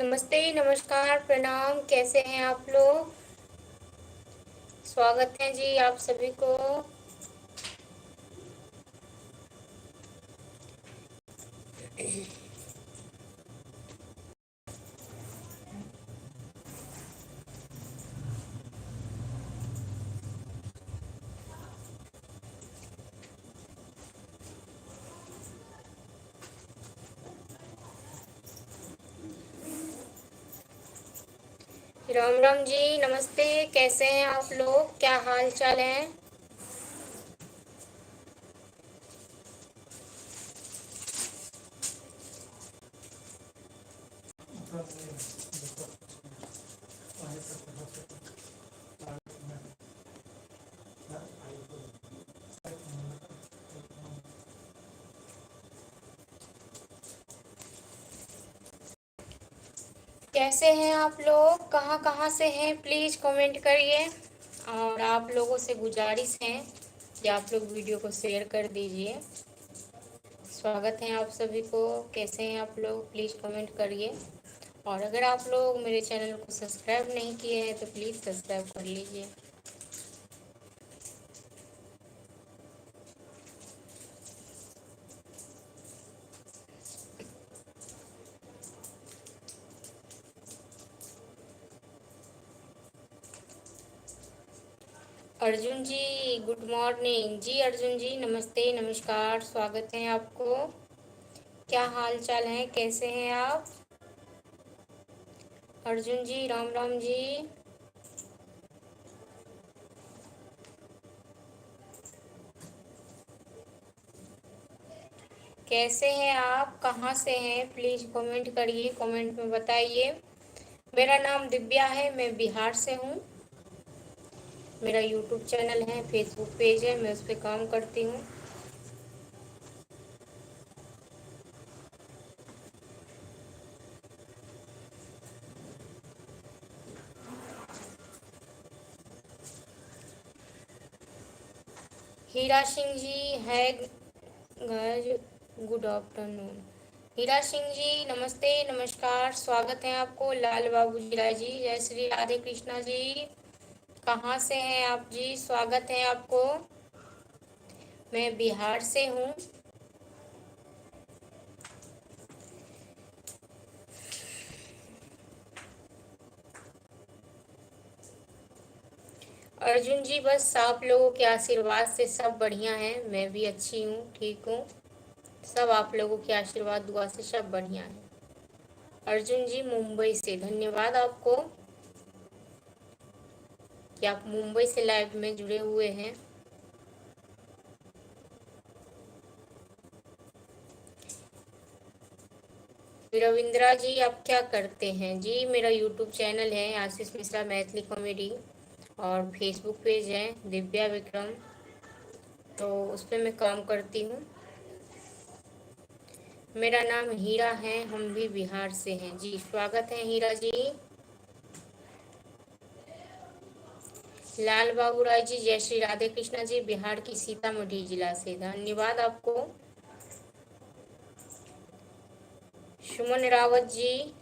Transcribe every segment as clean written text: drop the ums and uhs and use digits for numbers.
नमस्ते, नमस्कार, प्रणाम। कैसे हैं आप लोग? स्वागत है जी आप सभी को। राम राम जी, नमस्ते। कैसे हैं आप लोग? क्या हाल चाल है? कैसे हैं आप लोग? कहाँ कहाँ से हैं? प्लीज़ कमेंट करिए। और आप लोगों से गुजारिश है कि आप लोग वीडियो को शेयर कर दीजिए। स्वागत है आप सभी को। कैसे हैं आप लोग? प्लीज़ कमेंट करिए। और अगर आप लोग मेरे चैनल को सब्सक्राइब नहीं किए हैं तो प्लीज़ सब्सक्राइब कर लीजिए। अर्जुन जी, गुड मॉर्निंग जी। अर्जुन जी, नमस्ते, नमस्कार, स्वागत है आपको। क्या हाल चाल है? कैसे हैं आप? अर्जुन जी, राम राम जी। कैसे हैं आप? कहाँ से हैं? प्लीज़ कमेंट करिए, कमेंट में बताइए। मेरा नाम दिव्या है, मैं बिहार से हूँ। मेरा यूट्यूब चैनल है, फेसबुक पेज है, मैं उस पर काम करती हूँ। हीरा सिंह जी है घर। Good afternoon. हीरा सिंह जी, नमस्ते, नमस्कार, स्वागत है आपको। लाल बाबू जी राय जी, जय श्री राधे कृष्णा जी। कहाँ से हैं आप जी? स्वागत है आपको। मैं बिहार से हूँ। अर्जुन जी, बस आप लोगों के आशीर्वाद से सब बढ़िया है। मैं भी अच्छी हूँ, ठीक हूँ। सब आप लोगों के आशीर्वाद दुआ से सब बढ़िया है। अर्जुन जी, मुंबई से। धन्यवाद आपको कि आप मुंबई से लाइव में जुड़े हुए हैं। रविंद्रा जी, आप क्या करते हैं जी? मेरा यूट्यूब चैनल है आशीष मिश्रा मैथिली कॉमेडी, और फेसबुक पेज है दिव्या विक्रम, तो उस पर मैं काम करती हूँ। मेरा नाम हीरा है, हम भी बिहार से हैं जी। स्वागत है हीरा जी। लाल बाबू राय जी, जय श्री राधे कृष्णा जी, बिहार की सीतामढ़ी जिला से। धन्यवाद आपको। सुमन रावत जी,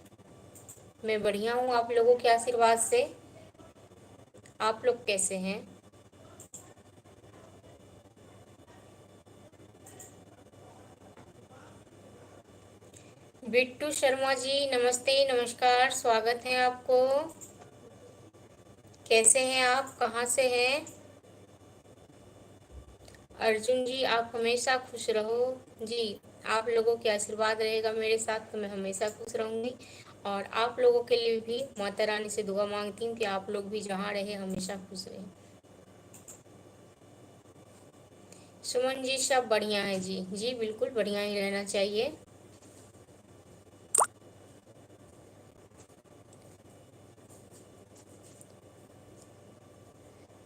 मैं बढ़िया हूँ आप लोगों के आशीर्वाद से। आप लोग कैसे हैं? बिट्टू शर्मा जी, नमस्ते, नमस्कार, स्वागत है आपको। कैसे हैं आप? कहाँ से हैं? अर्जुन जी, आप हमेशा खुश रहो जी। आप लोगों के आशीर्वाद रहेगा मेरे साथ तो मैं हमेशा खुश रहूंगी। और आप लोगों के लिए भी माता रानी से दुआ मांगती हूँ कि आप लोग भी जहाँ रहे हमेशा खुश रहें। सुमन जी, सब बढ़िया है जी। जी बिल्कुल बढ़िया ही रहना चाहिए।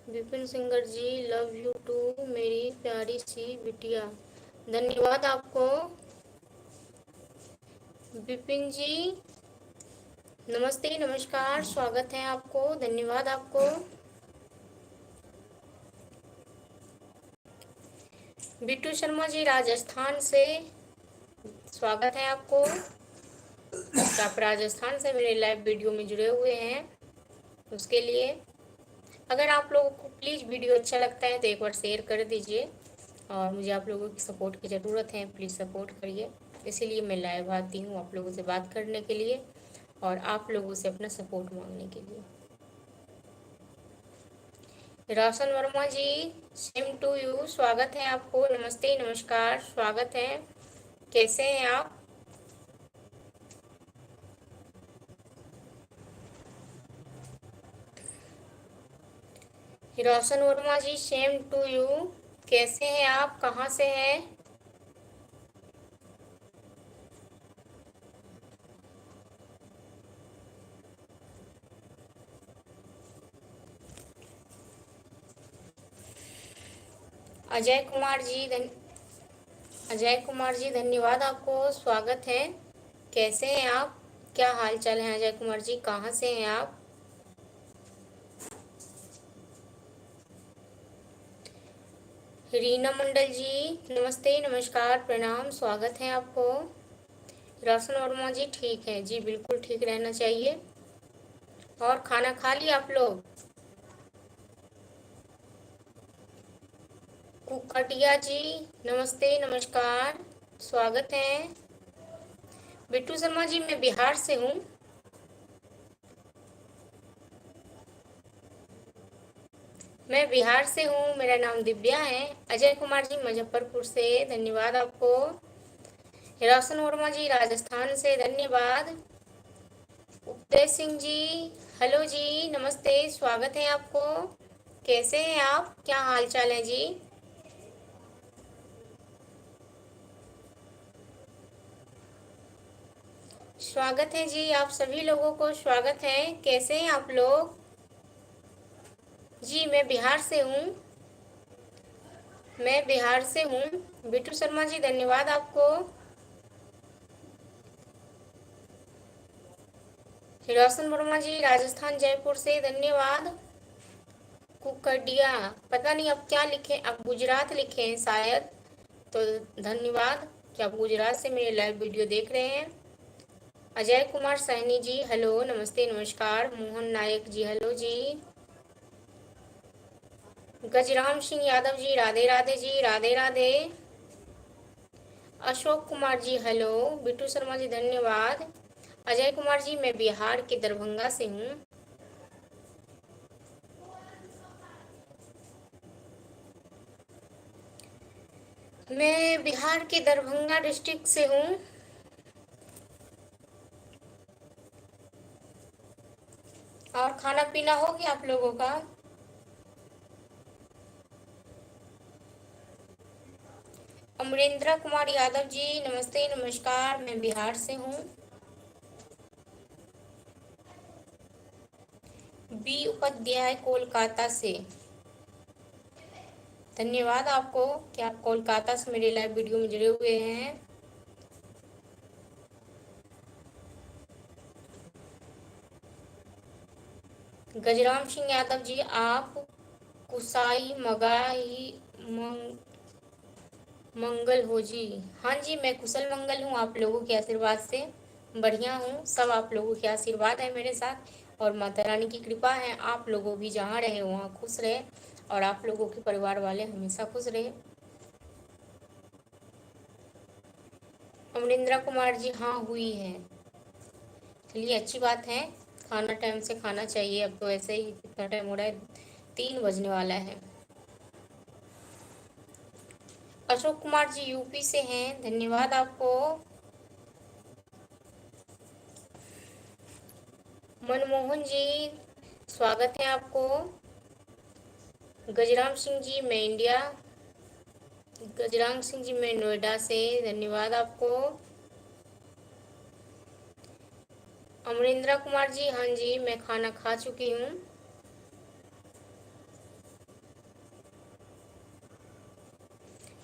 Vipin singer ji, love you too मेरी प्यारी सी बिटिया। धन्यवाद आपको। विपिन जी, नमस्ते, नमस्कार, स्वागत है आपको। धन्यवाद आपको। बिट्टू शर्मा जी, राजस्थान से। स्वागत है आपको। क्या आप राजस्थान से मेरे लाइव वीडियो में जुड़े हुए हैं, उसके लिए अगर आप लोगों को प्लीज़ वीडियो अच्छा लगता है तो एक बार शेयर कर दीजिए। और मुझे आप लोगों की सपोर्ट की ज़रूरत है, प्लीज़ सपोर्ट करिए। इसीलिए मैं लाइव आती हूँ आप लोगों से बात करने के लिए और आप लोगों से अपना सपोर्ट मांगने के लिए। रोशन वर्मा जी, सेम टू यू, स्वागत है आपको। नमस्ते, नमस्कार, स्वागत है। कैसे हैं आप? रोशन वर्मा जी, सेम टू यू। कैसे हैं आप? कहाँ से हैं? अजय कुमार जी अजय कुमार जी, धन्यवाद आपको, स्वागत है। कैसे हैं आप? क्या हाल चाल है अजय कुमार जी? कहाँ से हैं आप? रीना मंडल जी, नमस्ते, नमस्कार, प्रणाम, स्वागत है आपको। रोशन वर्मा जी, ठीक है जी, बिल्कुल ठीक रहना चाहिए। और खाना खा लिया आप लोग? कुकटिया जी, नमस्ते, नमस्कार, स्वागत है। बिट्टू शर्मा जी, मैं बिहार से हूँ। मैं बिहार से हूँ, मेरा नाम दिव्या है। अजय कुमार जी, मुजफ्फरपुर से, धन्यवाद आपको। रोशन वर्मा जी, राजस्थान से, धन्यवाद। उपदेश सिंह जी, हेलो जी, नमस्ते, स्वागत है आपको। कैसे हैं आप? क्या हाल चाल है जी? स्वागत है जी, आप सभी लोगों को स्वागत है। कैसे हैं आप लोग? जी, मैं बिहार से हूँ। मैं बिहार से हूँ। बिट्टू शर्मा जी, धन्यवाद आपको। रोशन वर्मा जी, राजस्थान जयपुर से, धन्यवाद। कुकडिया, पता नहीं अब क्या लिखे, अब गुजरात लिखे हैं शायद, तो धन्यवाद कि आप गुजरात से मेरे लाइव वीडियो देख रहे हैं। अजय कुमार सैनी जी, हेलो, नमस्ते, नमस्कार। मोहन नायक जी, हेलो जी। गजराम सिंह यादव जी, राधे राधे जी, राधे राधे। अशोक कुमार जी, हेलो। बिट्टू शर्मा जी, धन्यवाद। अजय कुमार जी, मैं बिहार के दरभंगा से हूँ। मैं बिहार के दरभंगा डिस्ट्रिक्ट से हूँ। और खाना पीना हो गया आप लोगों का? अमरेंद्र कुमार यादव जी, नमस्ते, नमस्कार, मैं बिहार से हूँ। बी उपाध्याय, कोलकाता से, धन्यवाद आपको कि आप कोलकाता से मेरे लाइव वीडियो में जुड़े हुए हैं। गजराम सिंह यादव जी, आप कुसाई मगाही मंगल हो जी। हाँ जी, मैं कुशल मंगल हूँ, आप लोगों के आशीर्वाद से बढ़िया हूँ। सब आप लोगों के आशीर्वाद है मेरे साथ और माता रानी की कृपा है। आप लोगों भी जहाँ रहे वहाँ खुश रहे और आप लोगों के परिवार वाले हमेशा खुश रहे। अमरिंद्रा कुमार जी, हाँ हुई है। चलिए, अच्छी बात है। खाना टाइम से खाना चाहिए। अब तो ऐसे ही कितना टाइम हो रहा है, 3 बजने वाला है। अशोक कुमार जी, यूपी से हैं, धन्यवाद आपको। मनमोहन जी, स्वागत है आपको। गजराम सिंह जी, मैं इंडिया। गजराम सिंह जी, मैं नोएडा से, धन्यवाद आपको। अमरिंद्रा कुमार जी, हाँ जी, मैं खाना खा चुकी हूँ।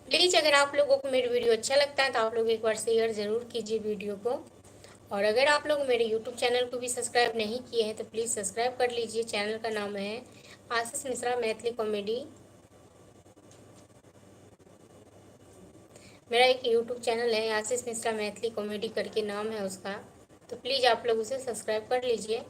प्लीज़ अगर आप लोगों को मेरी वीडियो अच्छा लगता है तो आप लोग एक बार शेयर ज़रूर कीजिए वीडियो को। और अगर आप लोग मेरे यूट्यूब चैनल को भी सब्सक्राइब नहीं किए हैं तो प्लीज़ सब्सक्राइब कर लीजिए। चैनल का नाम है आशीष मिश्रा मैथिली कॉमेडी। मेरा एक यूट्यूब चैनल है, आशीष मिश्रा मैथिली कॉमेडी करके नाम है उसका। तो प्लीज़ आप लोग उसे सब्सक्राइब कर लीजिए।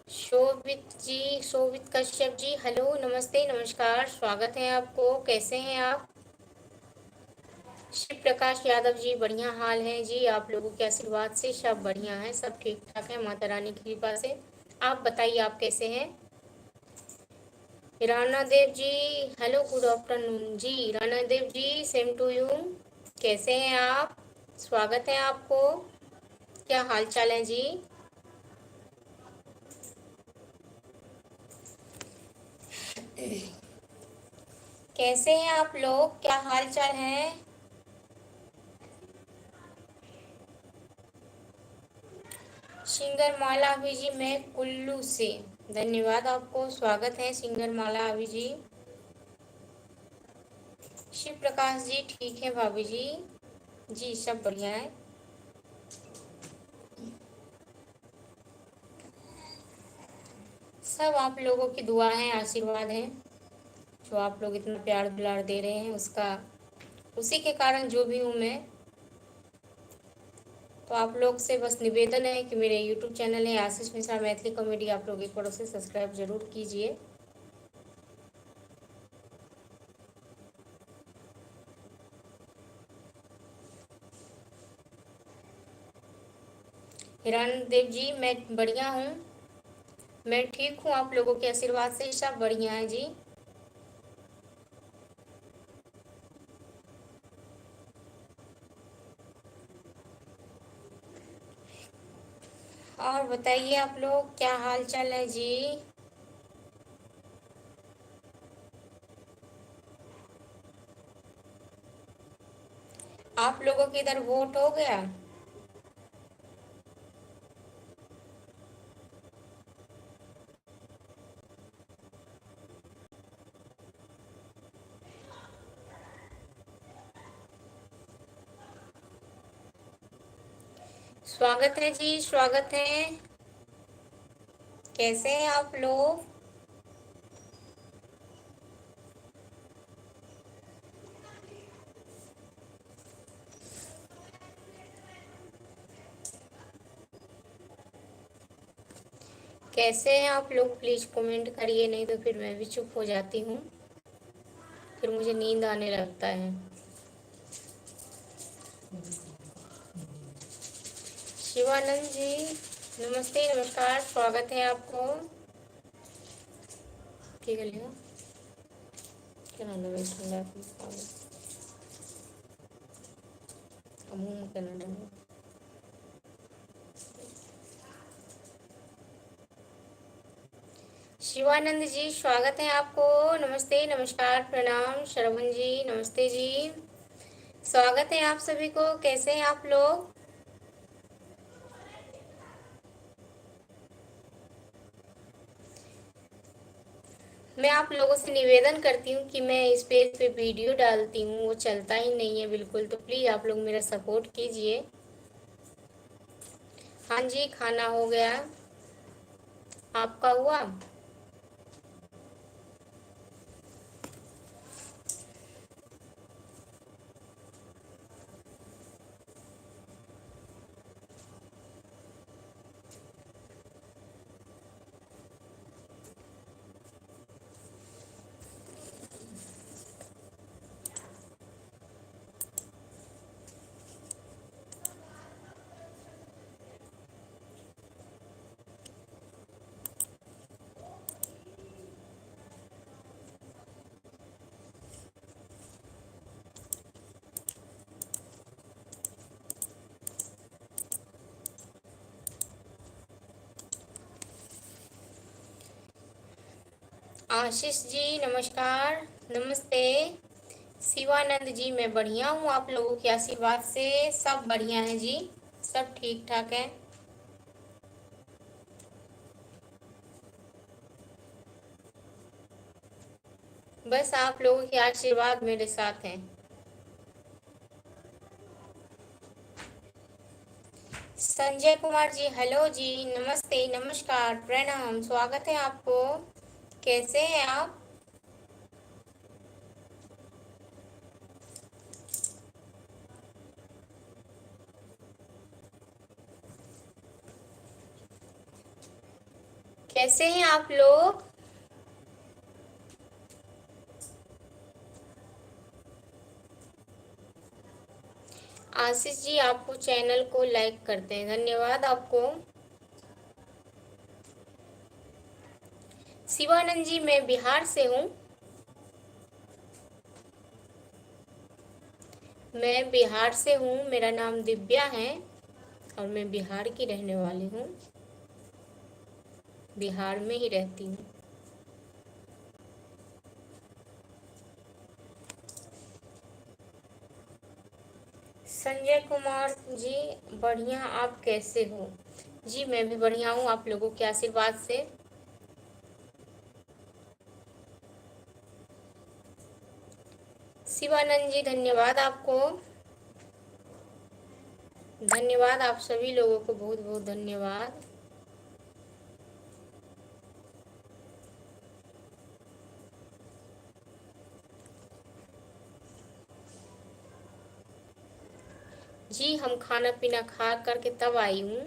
शोभित जी, शोभित कश्यप जी, हेलो, नमस्ते, नमस्कार, स्वागत है आपको। कैसे हैं आप? शिव प्रकाश यादव जी, बढ़िया हाल है जी, आप लोगों के आशीर्वाद से सब बढ़िया है, सब ठीक ठाक है माता रानी की कृपा से। आप बताइए आप कैसे हैं? Rana Dev ji, hello, good afternoon जी। Rana Dev ji, same to you. कैसे हैं आप? स्वागत है आपको। क्या हाल चाल है जी? कैसे हैं आप लोग? क्या हाल चाल है? सिंगर माला अभी जी, मैं कुल्लू से। धन्यवाद आपको, स्वागत है सिंगर माला अभी जी। शिव प्रकाश जी, ठीक है भाभी जी। जी सब बढ़िया है। सब आप लोगों की दुआ है, आशीर्वाद है, जो आप लोग इतना प्यार दुलार दे रहे हैं उसका, उसी के कारण जो भी हूँ मैं। तो आप लोग से बस निवेदन है कि मेरे यूट्यूब चैनल है आशीष मिश्रा मैथिली कॉमेडी, आप लोग एक बार उसे सब्सक्राइब जरूर कीजिए। हिरान देव जी, मैं बढ़िया हूँ, मैं ठीक हूँ, आप लोगों के आशीर्वाद से सब बढ़िया है जी। और बताइए आप लोग क्या हाल चाल है जी? आप लोगों के इधर वोट हो गया? स्वागत है जी, स्वागत है। कैसे हैं आप लोग? कैसे हैं आप लोग? प्लीज कमेंट करिए, नहीं तो फिर मैं भी चुप हो जाती हूँ, फिर मुझे नींद आने लगता है। शिवानंद जी, नमस्ते, नमस्कार, स्वागत है आपको। ठीक है लिया क्या नाम है ठंडा मुंह में करना है। शिवानंद जी, स्वागत है आपको। नमस्ते, नमस्कार, प्रणाम। श्रवण जी, नमस्ते जी, स्वागत है आप सभी को। कैसे हैं आप लोग? मैं आप लोगों से निवेदन करती हूँ कि मैं इस पेज पे वीडियो डालती हूँ, वो चलता ही नहीं है बिल्कुल, तो प्लीज़ आप लोग मेरा सपोर्ट कीजिए। हाँ जी, खाना हो गया, आपका हुआ? आशीष जी, नमस्कार, नमस्ते। शिवानंद जी, मैं बढ़िया हूँ, आप लोगों के आशीर्वाद से सब बढ़िया है जी, सब ठीक ठाक है। बस आप लोगों के आशीर्वाद मेरे साथ हैं। संजय कुमार जी, हेलो जी, नमस्ते, नमस्कार, प्रणाम, स्वागत है आपको। कैसे हैं आप? कैसे हैं आप लोग? आशीष जी आपको चैनल को लाइक करते हैं, धन्यवाद आपको। शिवानंद जी मैं बिहार से हूँ। मैं बिहार से हूँ, मेरा नाम दिव्या है और मैं बिहार की रहने वाली हूँ, बिहार में ही रहती हूँ। संजय कुमार जी बढ़िया, आप कैसे हो? जी मैं भी बढ़िया हूँ, आप लोगों के आशीर्वाद से। शिवानंद जी धन्यवाद आपको, धन्यवाद आप सभी लोगों को, बहुत बहुत धन्यवाद। जी हम खाना पीना खा करके तब आई हूँ।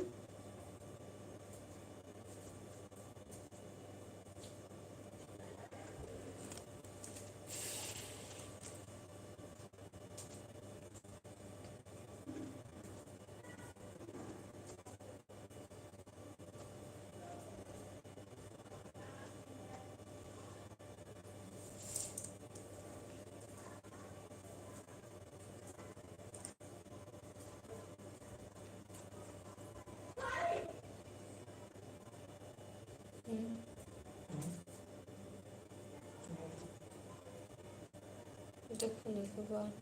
देखने के बाद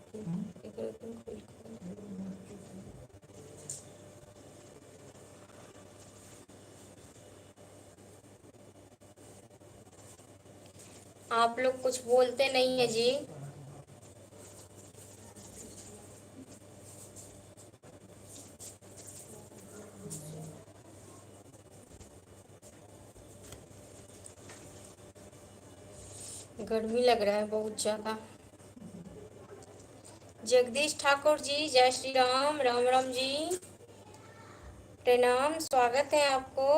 एकरा तुम खोल के। आप लोग कुछ बोलते नहीं है जी। गर्मी लग रहा है बहुत ज्यादा। जगदीश ठाकुर जी जय श्री राम, राम राम जी, प्रणाम, स्वागत है आपको।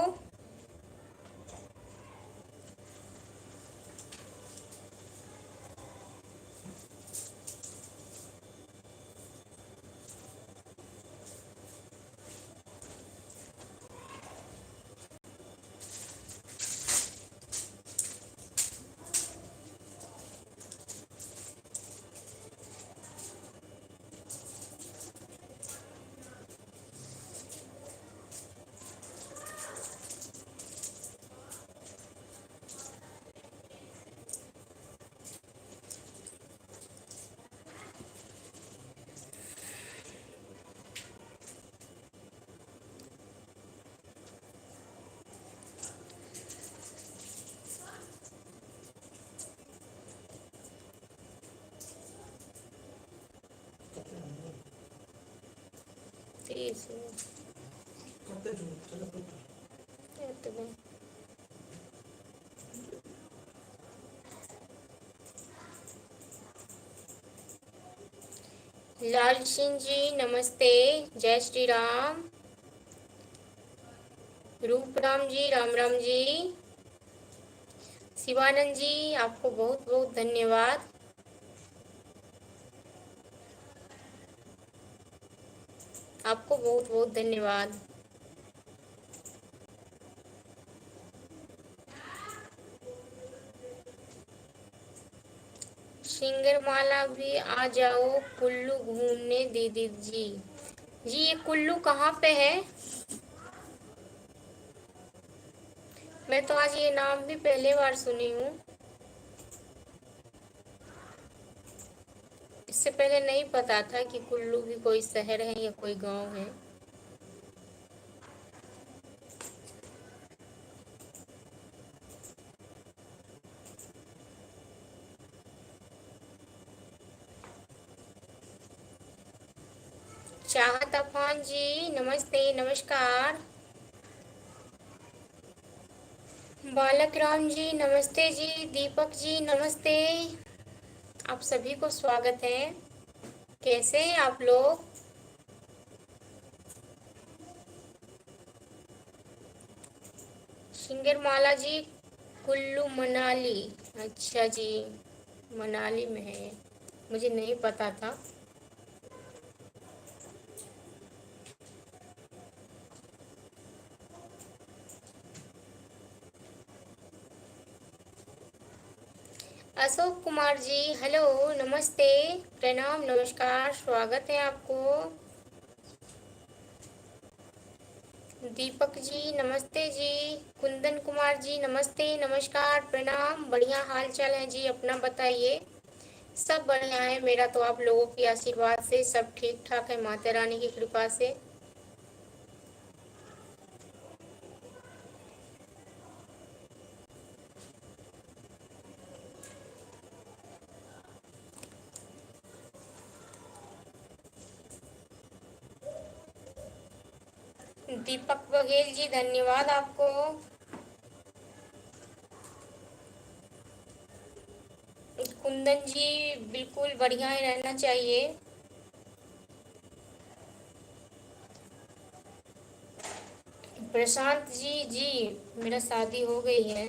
तेज लाल सिंह जी नमस्ते, जय श्री राम। रूप राम जी राम राम जी। शिवानंद जी आपको बहुत बहुत धन्यवाद। आपको बहुत बहुत धन्यवाद। सिंगरमाला भी आ जाओ कुल्लू घूमने दीदी जी। जी ये कुल्लू कहाँ पे है? मैं तो आज ये नाम भी पहले बार सुनी हूँ, इससे पहले नहीं पता था कि कुल्लू भी कोई शहर है या कोई गांव है। चाहत अफान जी नमस्ते, नमस्कार। बालक राम जी नमस्ते जी, दीपक जी नमस्ते, आप सभी को स्वागत है। कैसे हैं आप लोग? सिंगर माला जी, कुल्लू मनाली। अच्छा जी, मनाली में है, मुझे नहीं पता था। अशोक कुमार जी, हेलो, नमस्ते, प्रणाम, नमस्कार, स्वागत है आपको। दीपक जी, नमस्ते जी। कुंदन कुमार जी, नमस्ते, नमस्कार, प्रणाम, बढ़िया हाल चाल है जी, अपना बताइए। सब बढ़िया है, मेरा तो आप लोगों के आशीर्वाद से सब ठीक ठाक है, माता रानी की कृपा से। दीपक बघेल जी, धन्यवाद आपको। कुंदन जी, बिल्कुल बढ़िया ही रहना चाहिए। प्रशांत जी, जी मेरा शादी हो गई है।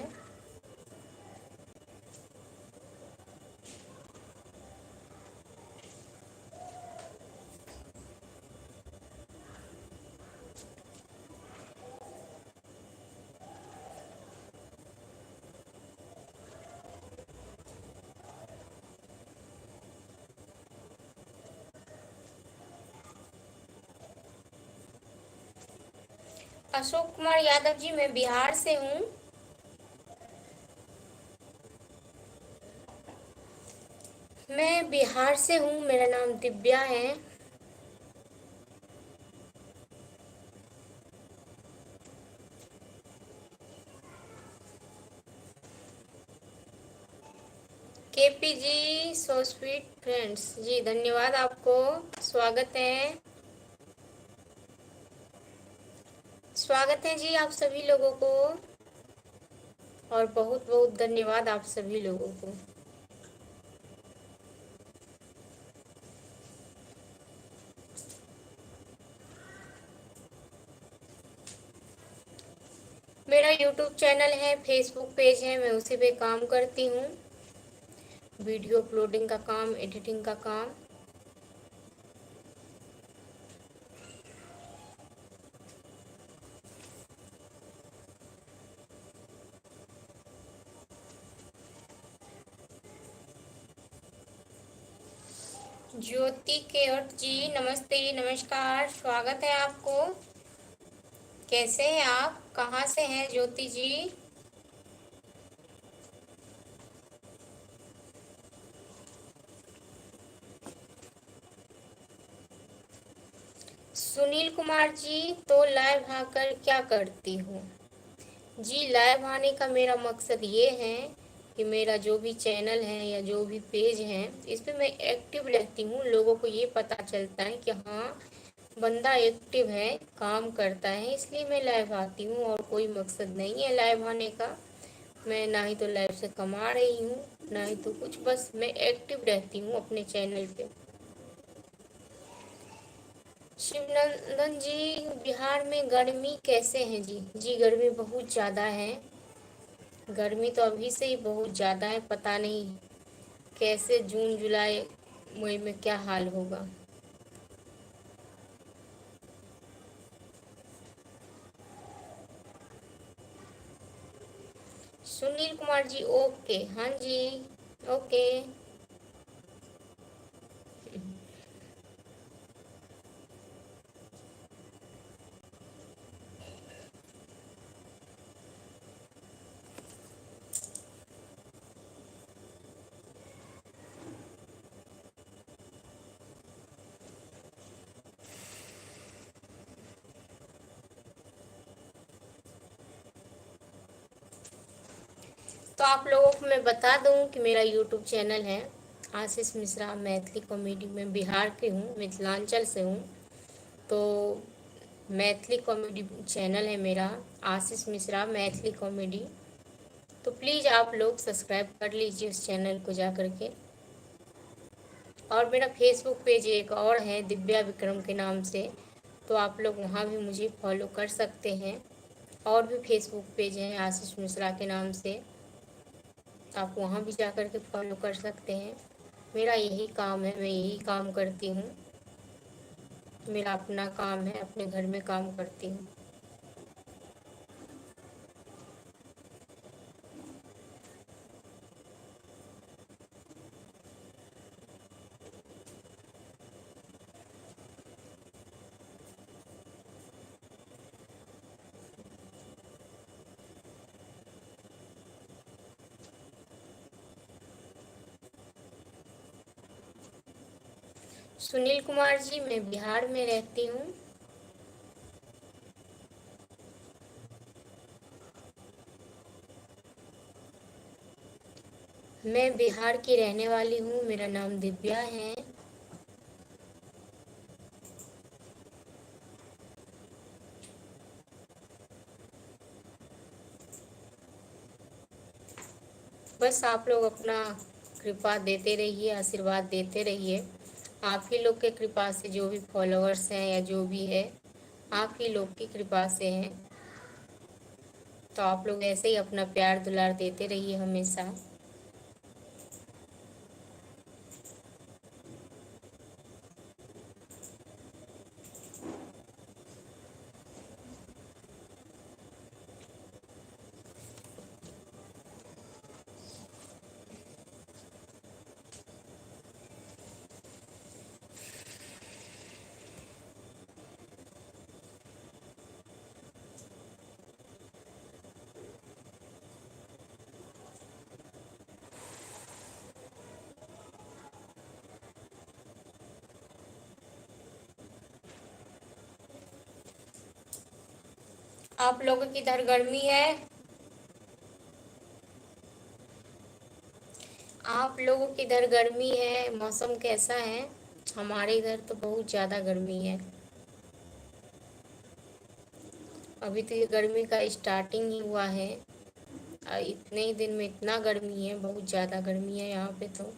अशोक कुमार यादव जी, मैं बिहार से हूँ। मैं बिहार से हूँ, मेरा नाम दिव्या है। केपी जी, सो स्वीट फ्रेंड्स जी, धन्यवाद आपको, स्वागत है। स्वागत है जी आप सभी लोगों को, और बहुत बहुत धन्यवाद आप सभी लोगों को। मेरा यूट्यूब चैनल है, फेसबुक पेज है, मैं उसी पे काम करती हूँ, वीडियो अपलोडिंग का काम, एडिटिंग का काम। ज्योति केवट जी, नमस्ते, नमस्कार, स्वागत है आपको। कैसे हैं आप, कहाँ से हैं ज्योति जी? सुनील कुमार जी, तो लाइव आकर क्या करती हूँ? जी, लाइव आने का मेरा मकसद ये है कि मेरा जो भी चैनल है या जो भी पेज है, इस पे मैं एक्टिव रहती हूँ, लोगों को ये पता चलता है कि हाँ, बंदा एक्टिव है, काम करता है, इसलिए मैं लाइव आती हूँ, और कोई मकसद नहीं है लाइव आने का। मैं ना ही तो लाइव से कमा रही हूँ, ना ही तो कुछ, बस मैं एक्टिव रहती हूँ अपने चैनल पे। शिवनंदन जी, बिहार में गर्मी कैसे है जी? जी, गर्मी बहुत ज़्यादा है। गर्मी तो अभी से ही बहुत ज़्यादा है, पता नहीं कैसे जून जुलाई मई में क्या हाल होगा। सुनील कुमार जी, ओके, हाँ जी, ओके। तो आप लोगों को मैं बता दूं कि मेरा यूट्यूब चैनल है आशीष मिश्रा मैथिली कॉमेडी। में बिहार के हूँ, मिथिलांचल से हूँ, तो मैथिली कॉमेडी चैनल है मेरा, आशीष मिश्रा मैथिली कॉमेडी। तो प्लीज़ आप लोग सब्सक्राइब कर लीजिए उस चैनल को जा करके। और मेरा फेसबुक पेज एक और है, दिव्या विक्रम के नाम से, तो आप लोग वहाँ भी मुझे फॉलो कर सकते हैं। और भी फेसबुक पेज हैं आशीष मिश्रा के नाम से, आप वहाँ भी जा कर के फॉलो कर सकते हैं। मेरा यही काम है, मैं यही काम करती हूँ, मेरा अपना काम है, अपने घर में काम करती हूँ। सुनील कुमार जी, मैं बिहार में रहती हूँ। मैं बिहार की रहने वाली हूँ, मेरा नाम दिव्या है। बस आप लोग अपना कृपा देते रहिए, आशीर्वाद देते रहिए। आप ही लोग के कृपा से जो भी फॉलोअर्स हैं या जो भी है, आप ही लोग की कृपा से हैं। तो आप लोग ऐसे ही अपना प्यार दुलार देते रहिए हमेशा। आप लोगों की इधर गर्मी है? आप लोगों की इधर गर्मी है, मौसम कैसा है? हमारे इधर तो बहुत ज़्यादा गर्मी है। अभी तो ये गर्मी का स्टार्टिंग ही हुआ है, इतने ही दिन में इतना गर्मी है, बहुत ज़्यादा गर्मी है यहाँ पे तो।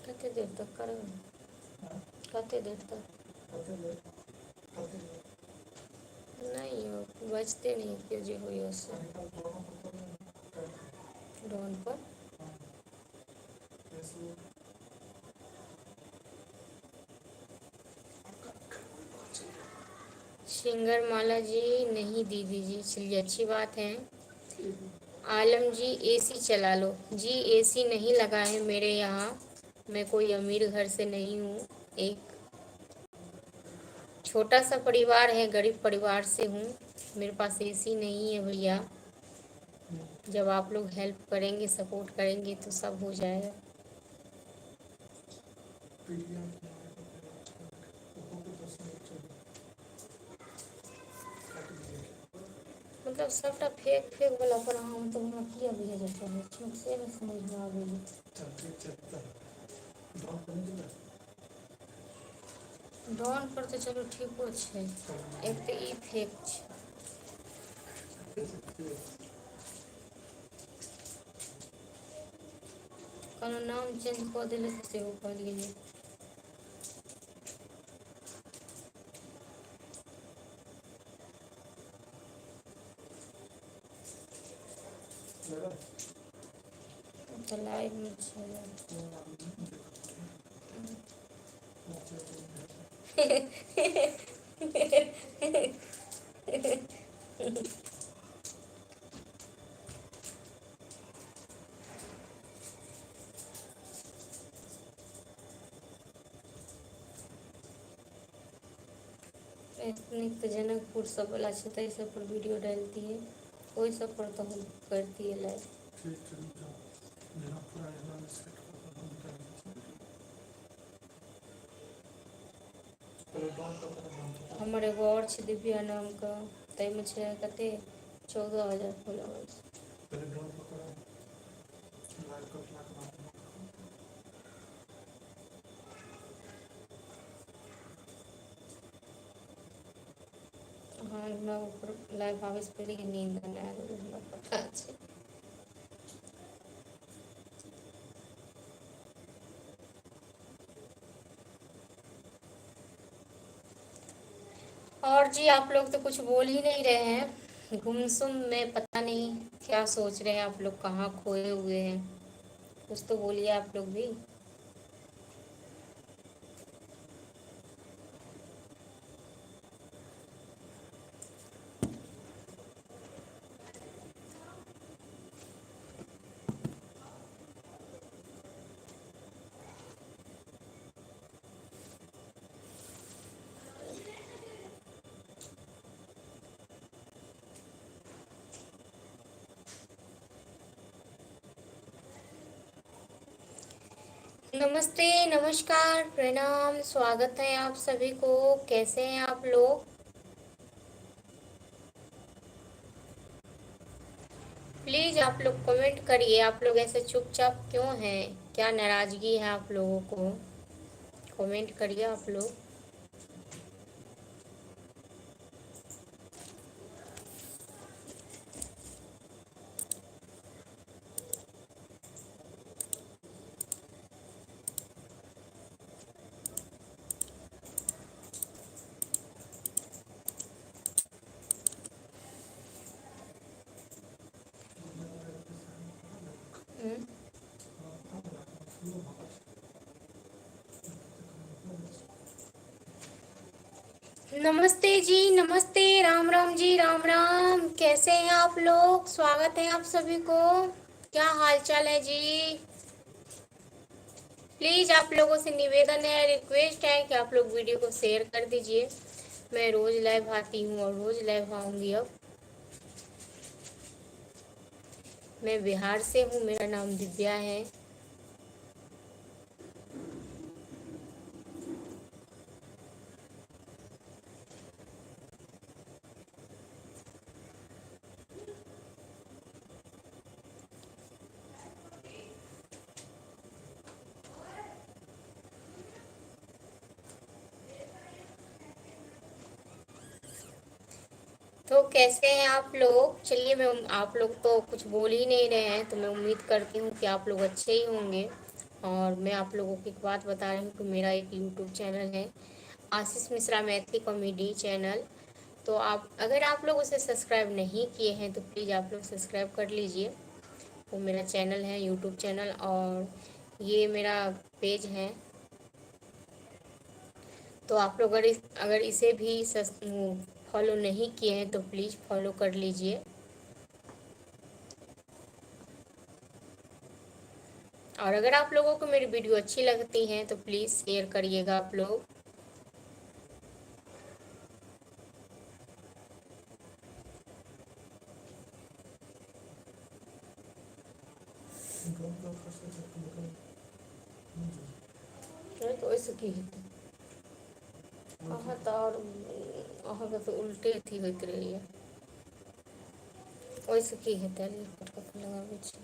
कितने देर तक करेंगे? कितने देर तक? नहीं हो, बचते नहीं क्यों जी हुई उससे ड्रोन पर। सिंगर माला जी नहीं, दीदी जी, चलिए अच्छी बात है। आलम जी एसी चला लो जी। एसी नहीं लगा है मेरे यहाँ, मैं कोई अमीर घर से नहीं हूँ, एक छोटा सा परिवार है, गरीब परिवार से हूँ। मेरे पास एसी नहीं है भैया। जब आप लोग हेल्प करेंगे, सपोर्ट करेंगे तो सब हो जाएगा। मतलब सबटा फेक फेक वाला पर हम तो हमरा किया बुझे जाता है, ठीक से नहीं समझ में आवेली। ड्रोन पर तो चलो ठीको छै, एक तो ई फेक छै। कोनो नाम चेंज कऽ देले तऽ सेहो कहलियै। तो लाइव में छै। एथनिक तो जनकपुर सब वाला छै, ताहि सब पर वीडियो डालती है, ओहि सब पर तो हम करती है लाइव। हमर एगो और छै दिव्या नाम का, ताहिमे छै कते 14,000 फॉलोअर्स। हाँ मैं ऊपर लाइव हाउस पे लेकिन नींद आने आ रही है पता है। और जी आप लोग तो कुछ बोल ही नहीं रहे हैं, गुमसुम में पता नहीं क्या सोच रहे हैं आप लोग, कहाँ खोए हुए हैं, कुछ तो बोलिए आप लोग भी। नमस्ते, नमस्कार, प्रणाम, स्वागत है आप सभी को। कैसे हैं आप लोग? प्लीज आप लोग कमेंट करिए, आप लोग ऐसे चुपचाप क्यों हैं? क्या नाराजगी है आप लोगों को? कमेंट करिए आप लोग। हम्म। नमस्ते जी, नमस्ते, राम राम जी, राम राम। कैसे हैं आप लोग? स्वागत है आप सभी को। क्या हाल चाल है जी? प्लीज आप लोगों से निवेदन है, रिक्वेस्ट है कि आप लोग वीडियो को शेयर कर दीजिए। मैं रोज लाइव आती हूँ और रोज लाइव आऊंगी अब। मैं बिहार से हूँ, मेरा नाम दिव्या है। तो कैसे हैं आप लोग? चलिए, मैं आप लोग तो कुछ बोल ही नहीं रहे हैं, तो मैं उम्मीद करती हूँ कि आप लोग अच्छे ही होंगे। और मैं आप लोगों को एक बात बता रही हूँ कि मेरा एक यूट्यूब चैनल है, आशीष मिश्रा मैथिली कॉमेडी चैनल। तो आप अगर आप लोग उसे सब्सक्राइब नहीं किए हैं तो प्लीज़ आप लोग सब्सक्राइब कर लीजिए। वो मेरा चैनल है, यूट्यूब चैनल, और ये मेरा पेज है। तो आप लोग अगर इसे भी फॉलो नहीं किए हैं तो प्लीज़ फॉलो कर लीजिए। और अगर आप लोगों को मेरी वीडियो अच्छी लगती है तो प्लीज़ शेयर करिएगा आप लोग। नहीं तो ऐसे की अहाँ तो और अहाँके तो उल्टे अथी होइत रहैए। ओहिसँ की हेतै, कटकट लगाबै छी।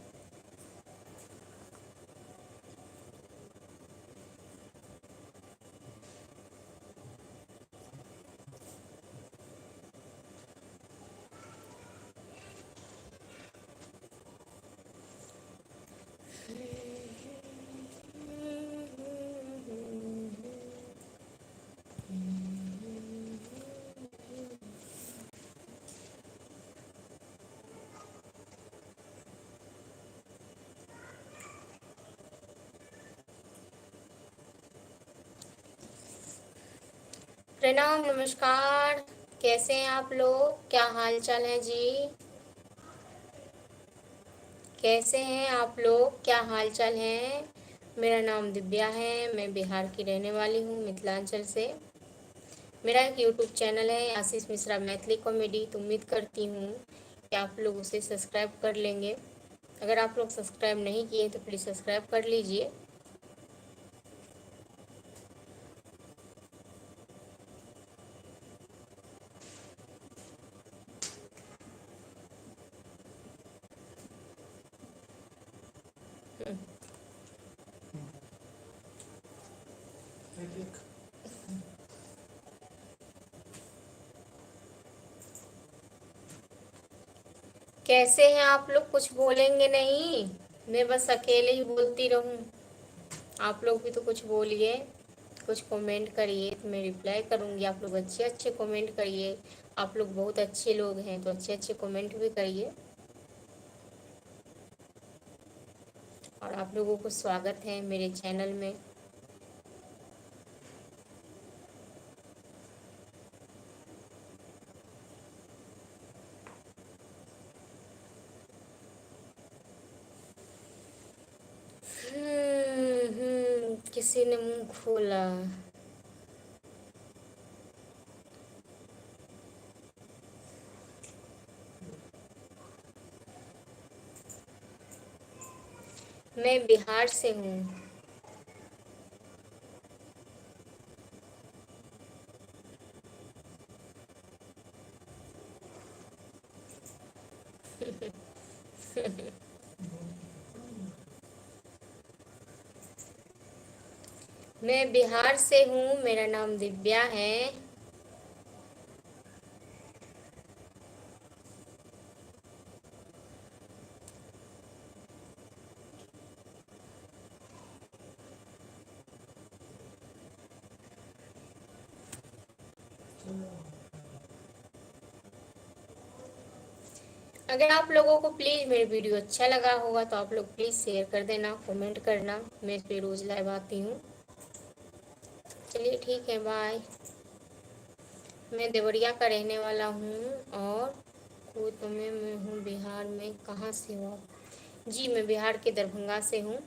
प्रणाम, नमस्कार। कैसे हैं आप लोग? क्या हाल चाल है जी? कैसे हैं आप लोग? क्या हाल चाल है? मेरा नाम दिव्या है, मैं बिहार की रहने वाली हूँ, मिथिलांचल से। मेरा एक यूट्यूब चैनल है, आशीष मिश्रा मैथिली कॉमेडी। तो उम्मीद करती हूँ कि आप लोग उसे सब्सक्राइब कर लेंगे। अगर आप लोग सब्सक्राइब नहीं किए तो प्लीज़ सब्सक्राइब कर लीजिए। कैसे हैं आप लोग? कुछ बोलेंगे नहीं? मैं बस अकेले ही बोलती रहूं? आप लोग भी तो कुछ बोलिए, कुछ कमेंट करिए तो मैं रिप्लाई करूंगी। आप लोग अच्छे अच्छे कमेंट करिए। आप लोग बहुत अच्छे लोग हैं तो अच्छे अच्छे कमेंट भी करिए। और आप लोगों को स्वागत है मेरे चैनल में। किसी ने मुंह खोला। मैं बिहार से हूँ। मैं बिहार से हूँ, मेरा नाम दिव्या है। अगर आप लोगों को प्लीज़ मेरी वीडियो अच्छा लगा होगा तो आप लोग प्लीज़ शेयर कर देना, कमेंट करना। मैं इस पे रोज़ लाइव आती हूँ। चलिए ठीक है, बाय। मैं देवरिया का रहने वाला हूँ और खुद मैं हूँ बिहार में। कहाँ से हो आप? जी मैं बिहार के दरभंगा से हूँ।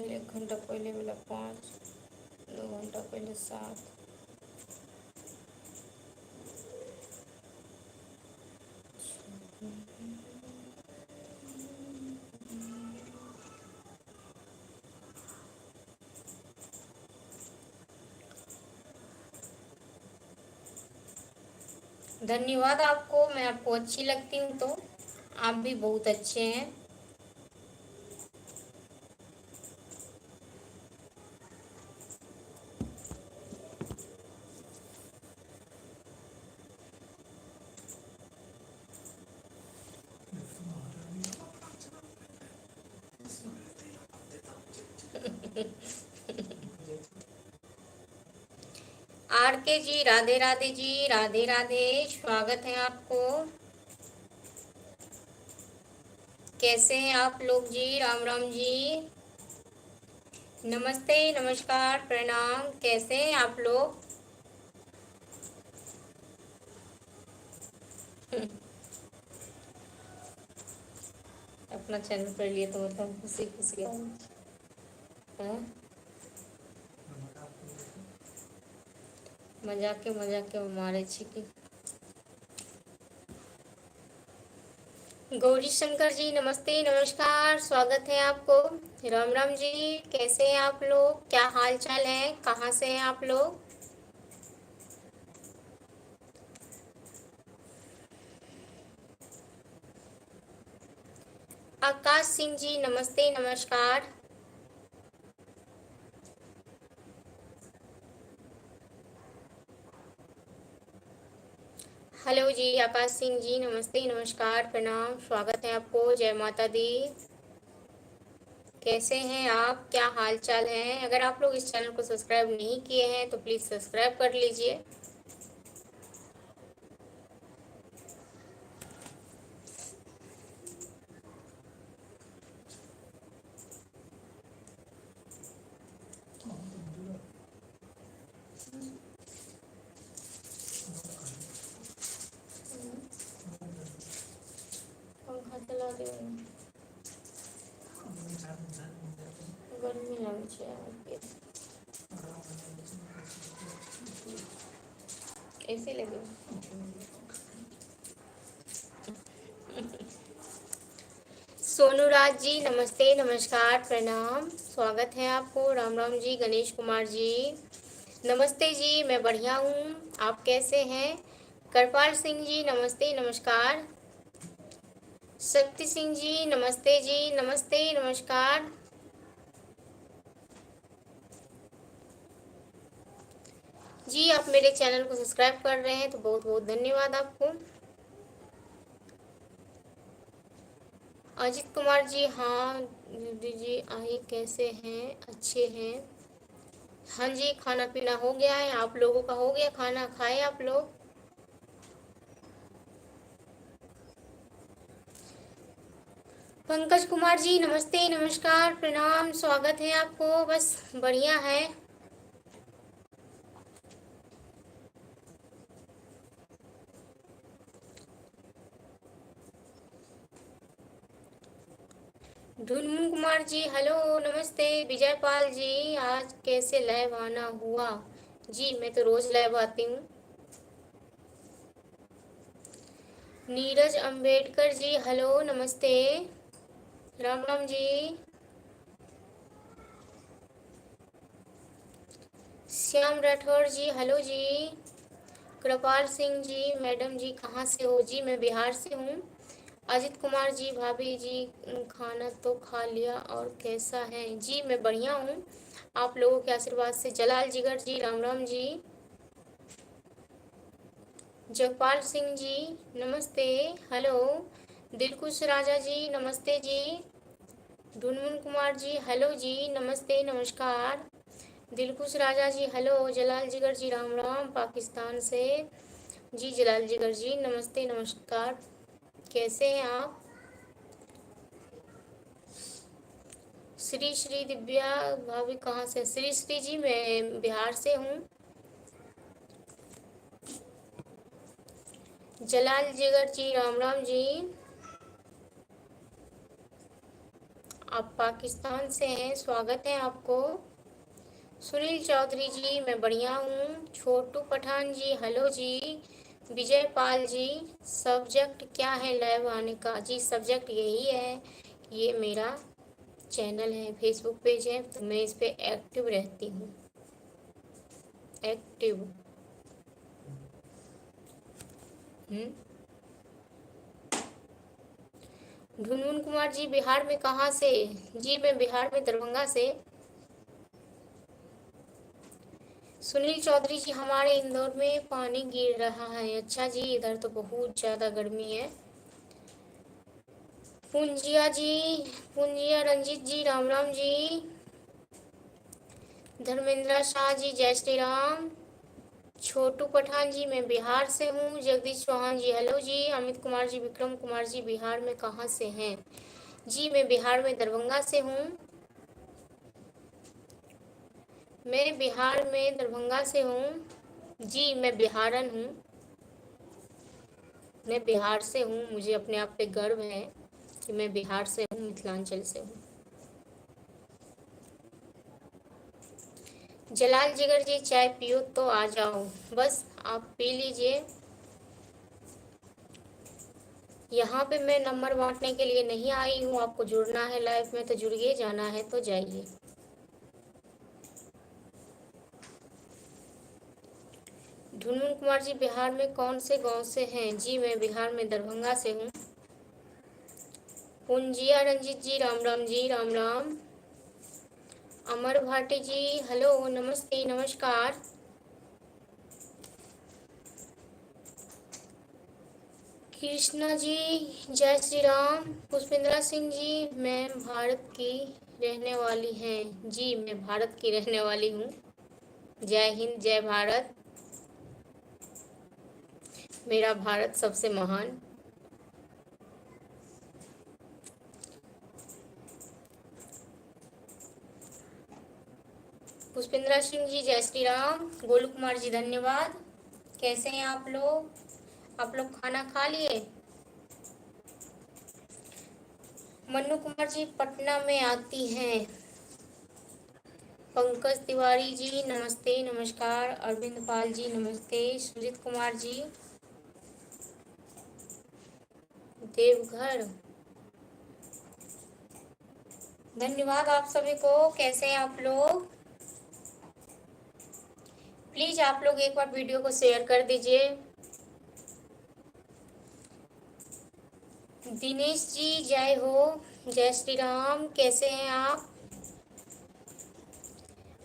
एक घंटा पहले मिला 5, 2 घंटा पहले 7। धन्यवाद आपको, मैं आपको अच्छी लगती हूँ तो आप भी बहुत अच्छे हैं। आर के जी, राधे राधे जी, राधे राधे, स्वागत है आपको। कैसे हैं आप लोग जी? राम राम जी, नमस्ते, नमस्कार, प्रणाम। कैसे हैं आप लोग? अपना चैनल कर लिए तो मतलब खुशी खुशी है। मजाक के मारे छिकी। गौरी शंकर जी, नमस्ते, नमस्कार, स्वागत है आपको। राम राम जी, कैसे हैं आप लोग? क्या हाल चाल है? कहाँ से हैं आप लोग? आकाश सिंह जी, नमस्ते, नमस्कार। हेलो जी, आकाश सिंह जी, नमस्ते, नमस्कार, प्रणाम, स्वागत है आपको। जय माता दी। कैसे हैं आप? क्या हाल चाल है? अगर आप लोग इस चैनल को सब्सक्राइब नहीं किए हैं तो प्लीज़ सब्सक्राइब कर लीजिए। ऐसे लगे। सोनू राज जी नमस्ते, नमस्कार, प्रणाम, स्वागत है आपको। राम राम जी। गणेश कुमार जी नमस्ते जी, मैं बढ़िया हूँ, आप कैसे हैं? करपाल सिंह जी नमस्ते, नमस्कार। शक्ति सिंह जी नमस्ते जी, नमस्ते, नमस्कार। जी आप मेरे चैनल को सब्सक्राइब कर रहे हैं तो बहुत बहुत धन्यवाद आपको। अजित कुमार जी, हाँ दीदी जी आइए, कैसे हैं? अच्छे हैं। हाँ जी, खाना पीना हो गया है, आप लोगों का हो गया? खाना खाए आप लोग? पंकज कुमार जी नमस्ते, नमस्कार, प्रणाम, स्वागत है आपको। बस बढ़िया है। ढुनमुन कुमार जी हेलो, नमस्ते। विजय पाल जी आज कैसे लाइव आना हुआ? जी मैं तो रोज लाइव आती हूँ। नीरज अंबेडकर जी हेलो, नमस्ते। राम राम जी। श्याम राठौर जी हेलो जी। कृपाल सिंह जी मैडम जी कहाँ से हो? जी मैं बिहार से हूँ। अजित कुमार जी भाभी जी खाना तो खा लिया और कैसा है? जी मैं बढ़िया हूँ, आप लोगों के आशीर्वाद से। जलाल जिगर जी राम राम जी। जगपाल सिंह जी नमस्ते, हेलो। दिलकुश राजा जी नमस्ते जी। ढुनमुन कुमार जी हेलो जी, नमस्ते, नमस्कार। दिलकुश राजा जी हेलो। जलाल जिगर जी राम राम पाकिस्तान से। जी जलाल जिगर जी नमस्ते, नमस्कार, कैसे हैं आप? श्री श्री दिव्या भाभी कहाँ से? श्री श्री जी मैं बिहार से हूँ। जलाल जिगर जी राम राम जी, आप पाकिस्तान से हैं, स्वागत है आपको। सुनील चौधरी जी मैं बढ़िया हूँ। छोटू पठान जी हेलो जी। विजय पाल जी सब्जेक्ट क्या है लाइव आने का? जी सब्जेक्ट यही है, ये मेरा चैनल है, फेसबुक पेज है, तो मैं इस पे एक्टिव रहती हूँ। एक्टिव। ढुनमुन कुमार जी बिहार में कहाँ से? जी मैं बिहार में दरभंगा से। सुनील चौधरी जी हमारे इंदौर में पानी गिर रहा है। अच्छा जी, इधर तो बहुत ज़्यादा गर्मी है। पूंजिया जी, पूंजिया रंजीत जी राम राम जी। धर्मेंद्र शाह जी जय श्री राम। छोटू पठान जी मैं बिहार से हूँ। जगदीश चौहान जी हेलो जी। अमित कुमार जी, विक्रम कुमार जी बिहार में कहाँ से हैं? जी मैं बिहार में दरभंगा से हूँ। मैं बिहार में दरभंगा से हूँ। जी मैं बिहारन हूँ, मैं बिहार से हूँ, मुझे अपने आप पे गर्व है कि मैं बिहार से हूँ, मिथिलांचल से हूँ। जलाल जिगर जी चाय पियो तो आ जाओ, बस आप पी लीजिए। यहाँ पे मैं नंबर बांटने के लिए नहीं आई हूँ, आपको जुड़ना है लाइफ में तो जुड़िए, जाना है तो जाइए। ढुनमुन कुमार जी बिहार में कौन से गांव से हैं? जी मैं बिहार में दरभंगा से हूँ। पुंजिया रंजीत जी राम राम जी, राम राम। अमर भाटी जी हेलो, नमस्ते, नमस्कार। कृष्णा जी जय श्री राम। पुष्पेंद्रा सिंह जी मैं भारत की रहने वाली हैं। जी मैं भारत की रहने वाली हूँ। जय हिंद, जय भारत, मेरा भारत सबसे महान। पुष्पेंद्रा सिंह जी जय श्री राम। गोलू कुमार जी धन्यवाद। कैसे हैं आप लोग? आप लोग खाना खा लिए? मन्नू कुमार जी पटना में आती हैं। पंकज तिवारी जी नमस्ते नमस्कार। अरविंद पाल जी नमस्ते। सुजीत कुमार जी देवघर, धन्यवाद आप सभी को। कैसे हैं आप लोग? प्लीज आप लोग एक बार वीडियो को शेयर कर दीजिए। दिनेश जी जय हो, जय श्री राम। कैसे हैं आप?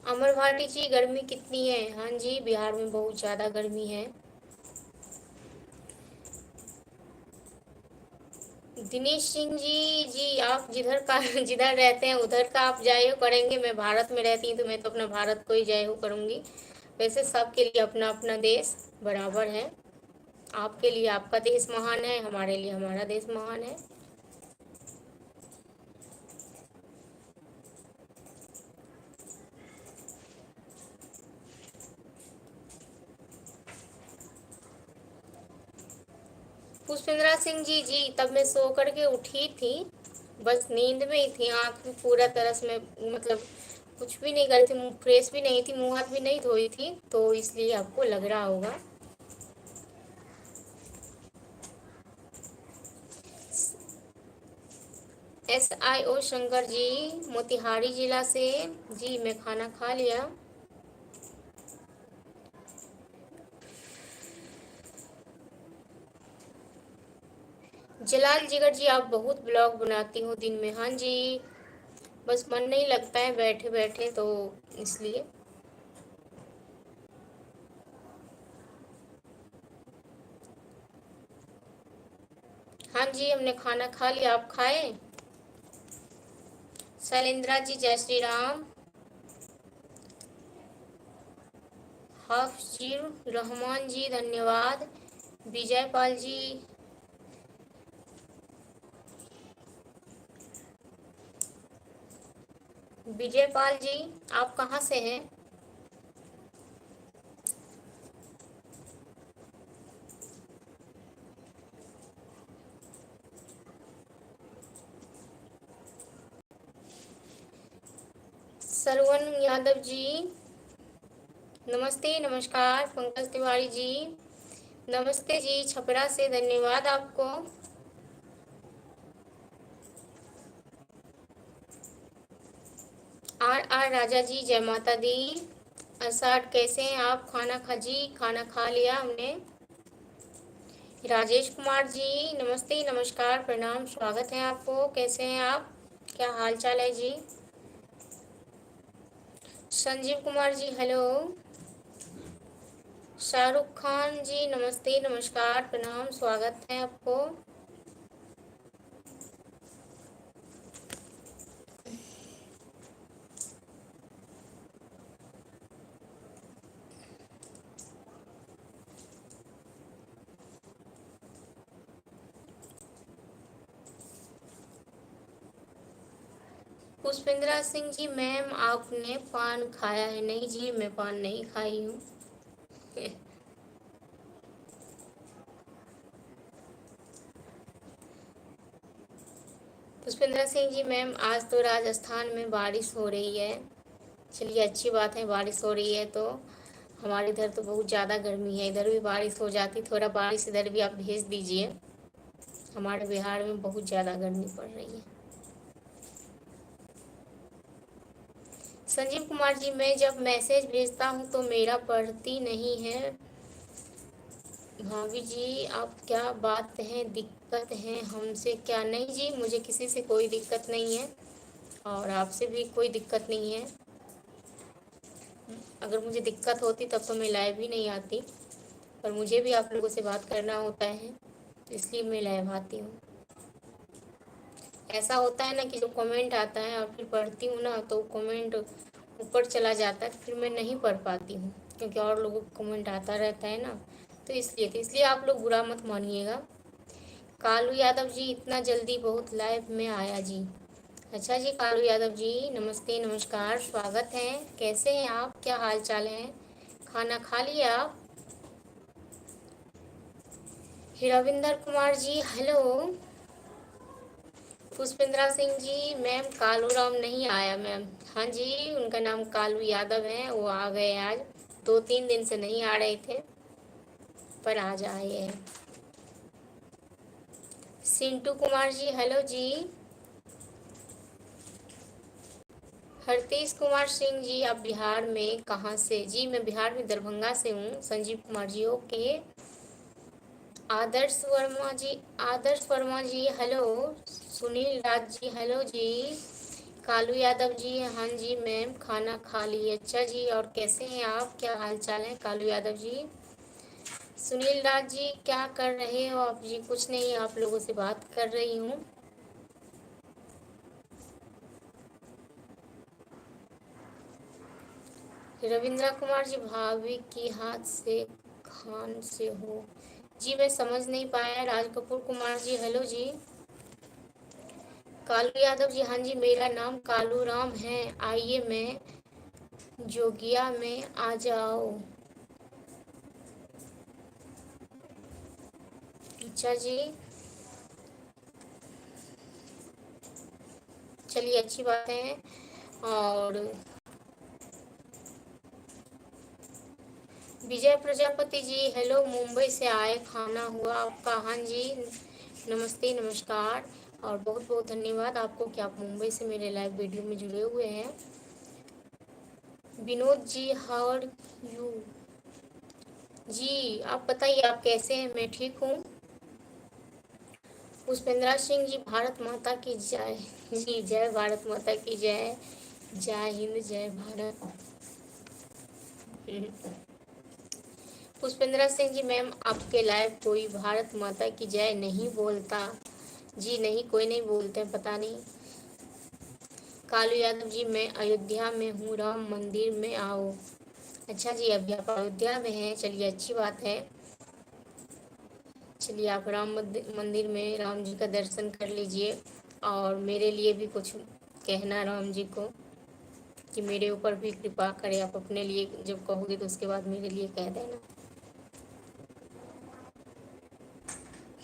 अमर भाटी जी गर्मी कितनी है? हाँ जी, बिहार में बहुत ज़्यादा गर्मी है। दिनेश सिंह जी जी आप जिधर का जिधर रहते हैं उधर का आप जय हो करेंगे। मैं भारत में रहती हूँ तो मैं तो अपना भारत को ही जय हो करूँगी। वैसे सबके लिए अपना अपना देश बराबर है। आपके लिए आपका देश महान है, हमारे लिए हमारा देश महान है। पुष्पेंद्रा सिंह जी जी तब मैं सो करके उठी थी, बस नींद में ही थी। आँख भी पूरा तरह से मैं मतलब कुछ भी नहीं करी थी, मुँह फ्रेश भी नहीं थी, मुँह हाथ भी नहीं धोई थी, तो इसलिए आपको लग रहा होगा। SIO शंकर जी मोतिहारी जिला से। जी मैं खाना खा लिया। जलाल जिगर जी आप बहुत ब्लॉग बनाती हो दिन में। हाँ जी, बस मन नहीं लगता है बैठे बैठे, तो इसलिए। हाँ जी, हमने खाना खा लिया, आप खाए? शैलेंद्रा जी जय श्री राम। हाफिजुर रहमान जी धन्यवाद। विजय पाल जी, विजय पाल जी आप कहाँ से हैं? सरवण यादव जी नमस्ते नमस्कार। पंकज तिवारी जी नमस्ते जी छपरा से, धन्यवाद आपको। RR राजा जी जय माता दी। अषाढ़ कैसे हैं आप? खाना खा जी, खाना खा लिया हमने। राजेश कुमार जी नमस्ते नमस्कार प्रणाम, स्वागत है आपको। कैसे हैं आप? क्या हाल चाल है जी? संजीव कुमार जी हेलो। शाहरुख खान जी नमस्ते नमस्कार प्रणाम, स्वागत है आपको। पुष्पेंद्रा सिंह जी मैम आपने पान खाया है? नहीं जी, मैं पान नहीं खाई हूँ। पुष्पेंद्रा सिंह जी मैम आज तो राजस्थान में बारिश हो रही है। चलिए अच्छी बात है, बारिश हो रही है तो। हमारे इधर तो बहुत ज़्यादा गर्मी है, इधर भी बारिश हो जाती, थोड़ा बारिश इधर भी आप भेज दीजिए। हमारे बिहार में बहुत ज़्यादा गर्मी पड़ रही है। संजीव कुमार जी मैं जब मैसेज भेजता हूँ तो मेरा पढ़ती नहीं है। भाभी जी आप क्या बात है, दिक्कत है हमसे क्या? नहीं जी, मुझे किसी से कोई दिक्कत नहीं है और आपसे भी कोई दिक्कत नहीं है। अगर मुझे दिक्कत होती तब तो मैं लाइव ही नहीं आती, पर मुझे भी आप लोगों से बात करना होता है, तो इसलिए मैं लाइव आती हूँ। ऐसा होता है ना कि जो कमेंट आता है और फिर पढ़ती हूँ ना तो कमेंट ऊपर चला जाता है, तो फिर मैं नहीं पढ़ पाती हूँ, क्योंकि और लोगों का कमेंट आता रहता है ना, तो इसलिए आप लोग बुरा मत मानिएगा। कालू यादव जी इतना जल्दी बहुत लाइव में आया जी। अच्छा जी कालू यादव जी नमस्ते नमस्कार, स्वागत है। कैसे हैं आप? क्या हाल चाल है? खाना खा लिया आप? हीराविंदर कुमार जी हेलो। पुष्पेंद्रा सिंह जी, मैम कालू राम नहीं आया मैम। हाँ जी, उनका नाम कालू यादव है, वो आ गए आज। 2-3 दिन से नहीं आ रहे थे, पर आज आए हैं। सिंटू कुमार जी हेलो जी। हरतेश कुमार सिंह जी, आप बिहार में कहाँ से? जी मैं बिहार में दरभंगा से हूँ। संजीव कुमार जी ओके। आदर्श वर्मा जी हेलो। सुनील राज जी हेलो जी। कालू यादव जी हाँ जी मैम, खाना खा ली। अच्छा जी, और कैसे हैं आप, क्या हाल चाल है कालू यादव जी? सुनील राज जी क्या कर रहे हो आप जी? कुछ नहीं, आप लोगों से बात कर रही हूँ। रविंद्रा कुमार जी, भाभी की हाथ से खान से हो? जी मैं समझ नहीं पाया। राज कपूर कुमार जी हेलो जी। कालू यादव जी हाँ जी, मेरा नाम कालू राम है, आइए मैं जोगिया में आ जाओ। अच्छा जी, चलिए अच्छी बात है। और विजय प्रजापति जी हेलो, मुंबई से आए, खाना हुआ आपका? हाँ जी, नमस्ते नमस्कार, और बहुत बहुत धन्यवाद आपको कि आप मुंबई से मेरे लाइव वीडियो में जुड़े हुए हैं। Vinod ji how are you? जी आप बताइए आप कैसे हैं? मैं ठीक हूँ। पुष्पेंद्रा सिंह जी, भारत माता की जय। जी जय भारत माता की जय। जय हिंद जय भारत। पुष्पेंद्रा सिंह जी मैम, आपके लाइव कोई भारत माता की जय नहीं बोलता। जी नहीं, कोई नहीं बोलते, पता नहीं। कालू यादव जी, मैं अयोध्या में हूँ, राम मंदिर में आओ। अच्छा जी, अभी आप अयोध्या में हैं, चलिए अच्छी बात है। चलिए आप राम मंदिर में राम जी का दर्शन कर लीजिए, और मेरे लिए भी कुछ कहना राम जी को कि मेरे ऊपर भी कृपा करें। आप अपने लिए जब कहोगे तो उसके बाद मेरे लिए कह देना।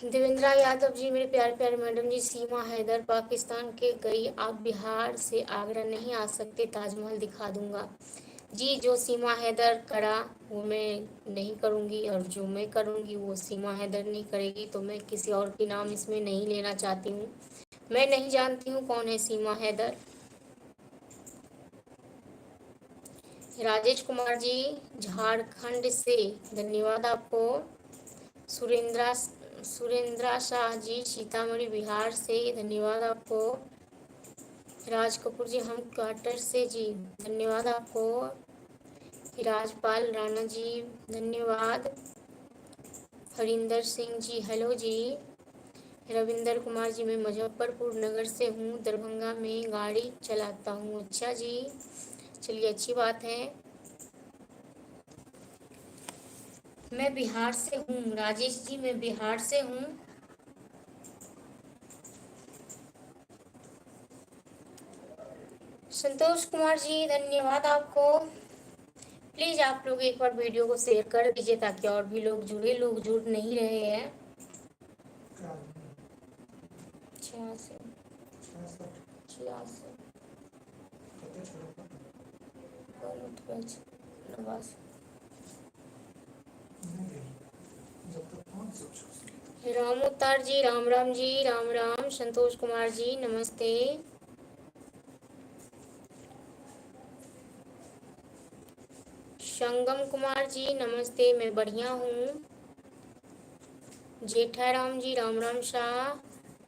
देवेंद्रा यादव जी, मेरे प्यारे प्यारे मैडम जी, सीमा हैदर पाकिस्तान के गई, आप बिहार से आगरा नहीं आ सकते, ताजमहल दिखा दूंगा। जी जो सीमा हैदर करा वो मैं नहीं करूँगी, और जो मैं करूँगी वो सीमा हैदर नहीं करेगी, तो मैं किसी और के नाम इसमें नहीं लेना चाहती हूँ। मैं नहीं जानती हूँ कौन है सीमा हैदर। राजेश कुमार जी झारखंड से, धन्यवाद आपको। सुरेंद्रा सुरेंद्रा शाह जी सीतामढ़ी बिहार से, धन्यवाद आपको। राज कपूर जी हम क्वार्टर से जी, धन्यवाद आपको। राजपाल राणा जी धन्यवाद। हरिंदर सिंह जी हेलो जी। रविंदर कुमार जी, मैं मुजफ्फरपुर नगर से हूँ, दरभंगा में गाड़ी चलाता हूँ। अच्छा जी, चलिए अच्छी बात है। मैं बिहार से हूँ राजेश जी, मैं बिहार से हूँ। संतोष कुमार जी धन्यवाद आपको। प्लीज़ आप लोग एक बार वीडियो को शेयर कर दीजिए ताकि और भी लोग जुड़े, लोग जुड़ नहीं रहे हैं। 86 86 रामोतार जी राम राम जी, राम राम। संतोष कुमार जी नमस्ते। संगम कुमार जी नमस्ते, मैं बढ़िया हूँ। जेठाराम जी राम राम शाह।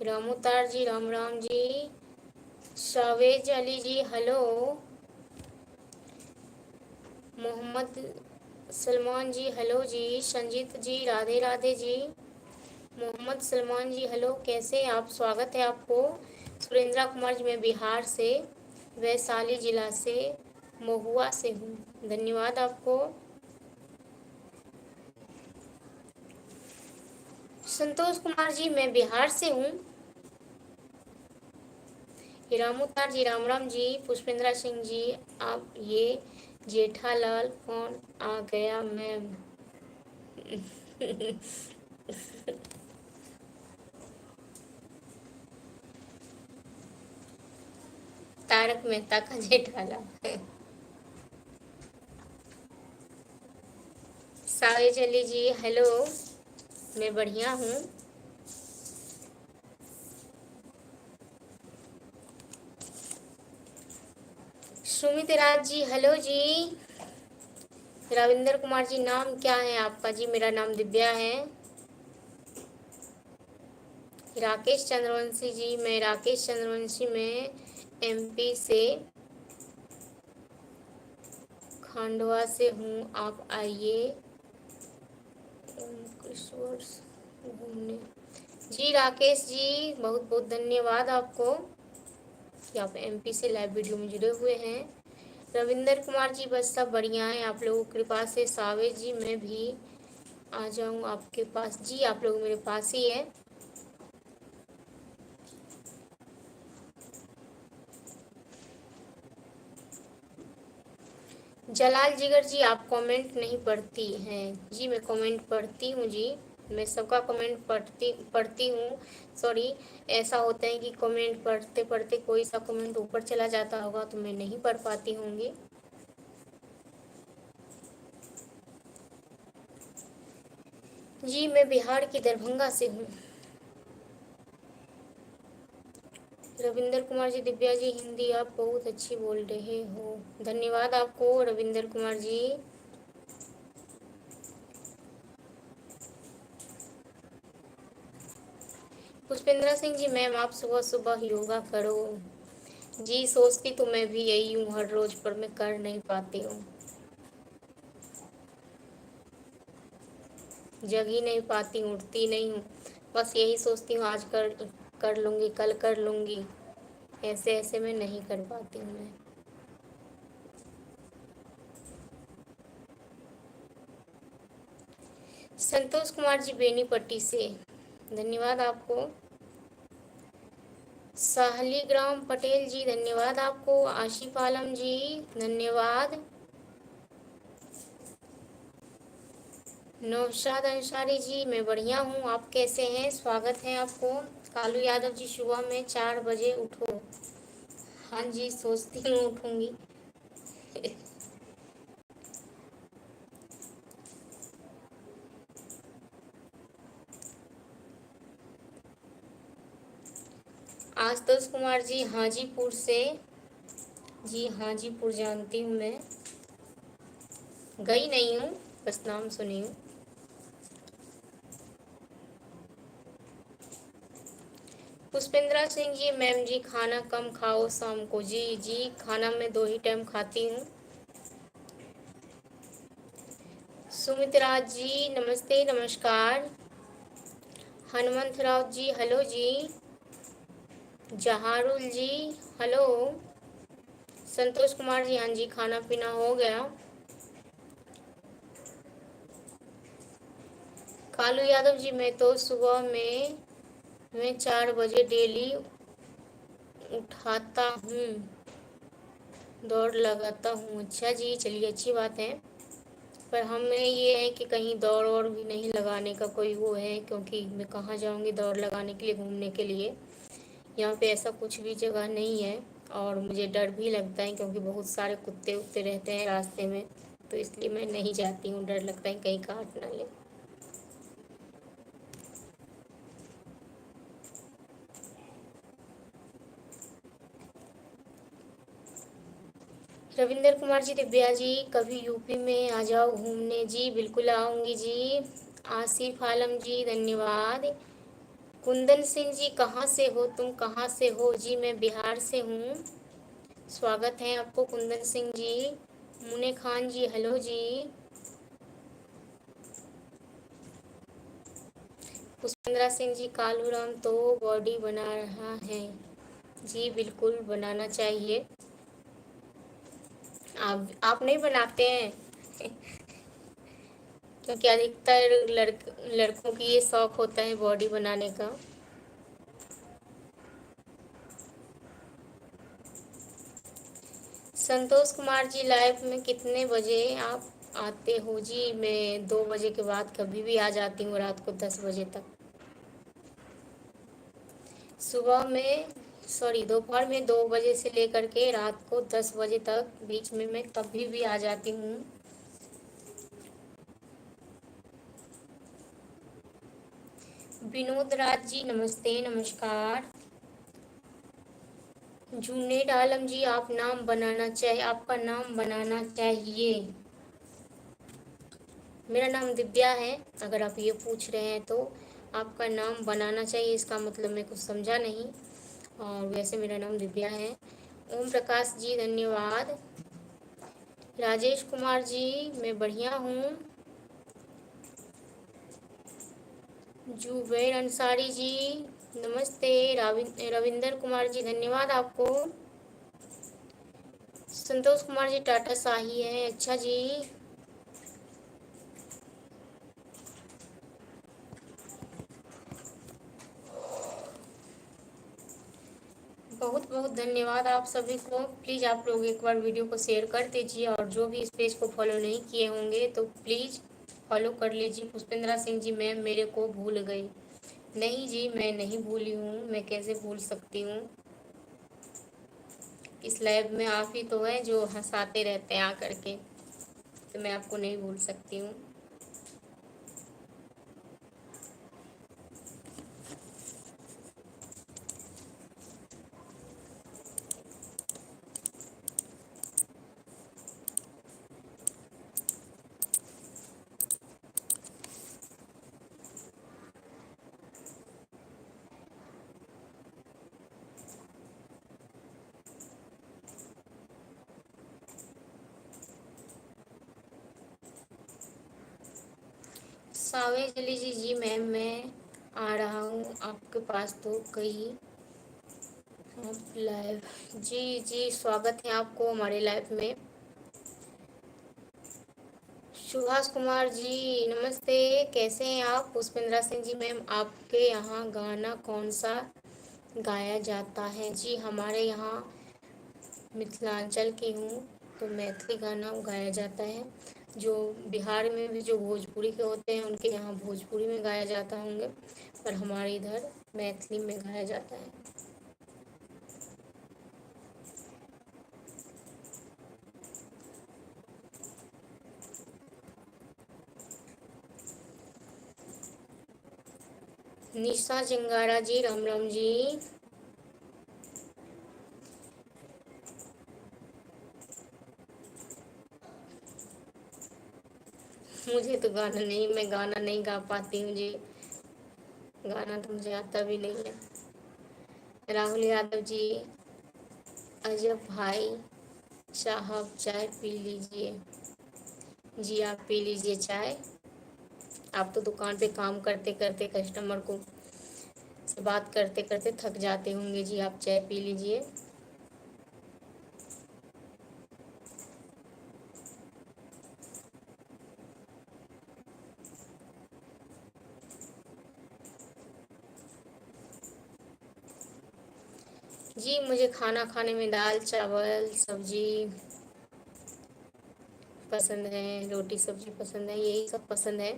रामोतार जी राम राम जी। सावेज अली जी हेलो। मोहम्मद सलमान जी हेलो जी। संजीत जी राधे राधे जी। मोहम्मद सलमान जी हेलो, कैसे हैं आप? स्वागत है आपको। सुरेंद्रा कुमार जी, मैं बिहार से वैशाली जिला से महुआ से हूँ, धन्यवाद आपको। संतोष कुमार जी, मैं बिहार से हूँ। रामोतार जी राम राम जी। पुष्पेंद्रा सिंह जी, आप ये जेठालाल कौन आ गया मैम? तारक मेहता का जेठालाल। सावेज अली जी हेलो, मैं बढ़िया हूँ। सुमित राज जी हेलो जी। रविंदर कुमार जी नाम क्या है आपका जी? मेरा नाम दिव्या है। राकेश चंद्रवंशी जी, मैं राकेश चंद्रवंशी, मैं एमपी से खंडवा से हूँ। आप आइए ओमकेश्वर घूमने। जी राकेश जी, बहुत बहुत धन्यवाद आपको कि आप एमपी से लाइव वीडियो में जुड़े हुए हैं। रविंदर कुमार जी बस सब बढ़िया है आप लोगों की कृपा से। सावेज जी मैं भी आ जाऊँ आपके पास? जी आप लोग मेरे पास ही है। जलाल जिगर जी आप कमेंट नहीं पढ़ती हैं? जी मैं कमेंट पढ़ती हूँ जी, मैं सबका कमेंट पढ़ती पढ़ती हूँ। सॉरी, ऐसा होता है कि कमेंट पढ़ते पढ़ते कोई सा कमेंट ऊपर चला जाता होगा तो मैं नहीं पढ़ पाती होंगी। जी मैं बिहार की दरभंगा से हूँ। रविंदर कुमार जी, दिव्या जी हिंदी आप बहुत अच्छी बोल रहे हो। धन्यवाद आपको रविंदर कुमार जी। पुष्पेंद्र सिंह जी मैम आप सुबह सुबह योगा करो। जी सोचती तो मैं भी यही हूँ हर रोज, पर मैं कर नहीं पाती हूँ, जग ही नहीं पाती हूँ, उठती नहीं हूँ। बस यही सोचती हूँ आज कर कर लूँगी, कल कर लूँगी, ऐसे ऐसे मैं नहीं कर पाती हूँ मैं। संतोष कुमार जी बेनीपट्टी से, धन्यवाद आपको। साहलीग्राम पटेल जी धन्यवाद आपको। आशिफ आलम जी धन्यवाद। नौशाद अंसारी जी मैं बढ़िया हूँ, आप कैसे हैं? स्वागत है आपको। कालू यादव जी सुबह में 4 बजे उठो। हाँ जी सोचती हूँ उठूंगी। आशुतोष कुमार जी हाजीपुर से। जी हाजीपुर जानती हूँ मैं, गई नहीं हूँ, बस नाम सुनी हूँ। पुष्पेंद्रा सिंह जी मैम जी खाना कम खाओ शाम को। जी जी खाना मैं 2 ही टाइम खाती हूँ। सुमित राज जी नमस्ते नमस्कार। हनुमंत राव जी हेलो जी। जहारुल जी हेलो। संतोष कुमार जी हाँ जी खाना पीना हो गया। कालू यादव जी मैं तो सुबह में मैं 4 बजे डेली उठाता हूँ, दौड़ लगाता हूँ। अच्छा जी चलिए अच्छी बात है, पर हमें ये है कि कहीं दौड़ और भी नहीं लगाने का कोई वो है, क्योंकि मैं कहाँ जाऊँगी दौड़ लगाने के लिए, घूमने के लिए। यहाँ पे ऐसा कुछ भी जगह नहीं है और मुझे डर भी लगता है क्योंकि बहुत सारे कुत्ते उत्ते रहते हैं रास्ते में, तो इसलिए मैं नहीं जाती हूँ, डर लगता है कहीं काट ना ले। रविंदर कुमार जी दिव्या जी कभी यूपी में आ जाओ घूमने। जी बिल्कुल आऊँगी जी। आसिफ आलम जी धन्यवाद। कुंदन सिंह जी कहाँ से हो तुम, कहाँ से हो? जी मैं बिहार से हूँ। स्वागत है आपको कुंदन सिंह जी। मुने खान जी हेलो जी। पुष्पेंद्रा सिंह जी कालूराम तो बॉडी बना रहा है। जी बिल्कुल बनाना चाहिए। आप नहीं बनाते हैं? क्योंकि अधिकतर लड़कों की ये शौक होता है बॉडी बनाने का। संतोष कुमार जी लाइफ में कितने बजे आप आते हो? जी मैं 2 बजे के बाद कभी भी आ जाती हूँ, रात को 10 बजे तक। सुबह में सॉरी, दोपहर में 2 बजे से लेकर के रात को 10 बजे तक, बीच में मैं कभी भी आ जाती हूँ। विनोद राज जी नमस्ते, नमस्कार। जुनेद आलम जी, आप नाम बनाना चाहिए, आपका नाम बनाना चाहिए। मेरा नाम दिव्या है, अगर आप ये पूछ रहे हैं तो आपका नाम बनाना चाहिए, इसका मतलब मैं कुछ समझा नहीं। और वैसे मेरा नाम दिव्या है। ओम प्रकाश जी धन्यवाद। राजेश कुमार जी मैं बढ़िया हूँ। जुबैर अंसारी जी नमस्ते। रविंदर कुमार जी धन्यवाद आपको। संतोष कुमार जी टाटा शाही है, अच्छा जी। बहुत बहुत धन्यवाद आप सभी को। प्लीज़ आप लोग एक बार वीडियो को शेयर कर दीजिए, और जो भी इस पेज को फॉलो नहीं किए होंगे तो प्लीज़ फॉलो कर लीजिए। पुष्पेंद्रा सिंह जी मैम मेरे को भूल गई। नहीं जी, मैं नहीं भूली हूँ, मैं कैसे भूल सकती हूँ। इस लाइव में आप ही तो हैं जो हंसाते रहते हैं आकर के, तो मैं आपको नहीं भूल सकती हूँ। सावे जली जी, जी मैम मैं आ रहा हूँ आपके पास तो कहीं आप लाइव। जी जी, स्वागत है आपको हमारे लाइव में। सुभाष कुमार जी नमस्ते, कैसे हैं आप। पुष्पेंद्रा सिंह जी मैम, आपके यहाँ गाना कौन सा गाया जाता है। जी हमारे यहाँ मिथिलांचल की हूँ तो मैथिली गाना गाया जाता है। जो बिहार में भी जो भोजपुरी के होते हैं उनके यहाँ भोजपुरी में गाया जाता होंगे, पर हमारे इधर मैथिली में गाया जाता है। निशा जंगारा जी राम राम जी। मुझे तो गाना नहीं, मैं गाना नहीं गा पाती हूँ जी, गाना तो मुझे आता भी नहीं है। राहुल यादव जी, अजब भाई साहब चाय पी लीजिए। जी आप पी लीजिए चाय। आप तो दुकान पे काम करते करते कस्टमर को से बात करते करते थक जाते होंगे। जी आप चाय पी लीजिए। जी मुझे खाना खाने में दाल चावल सब्जी पसंद है, रोटी सब्जी पसंद है, यही सब पसंद है।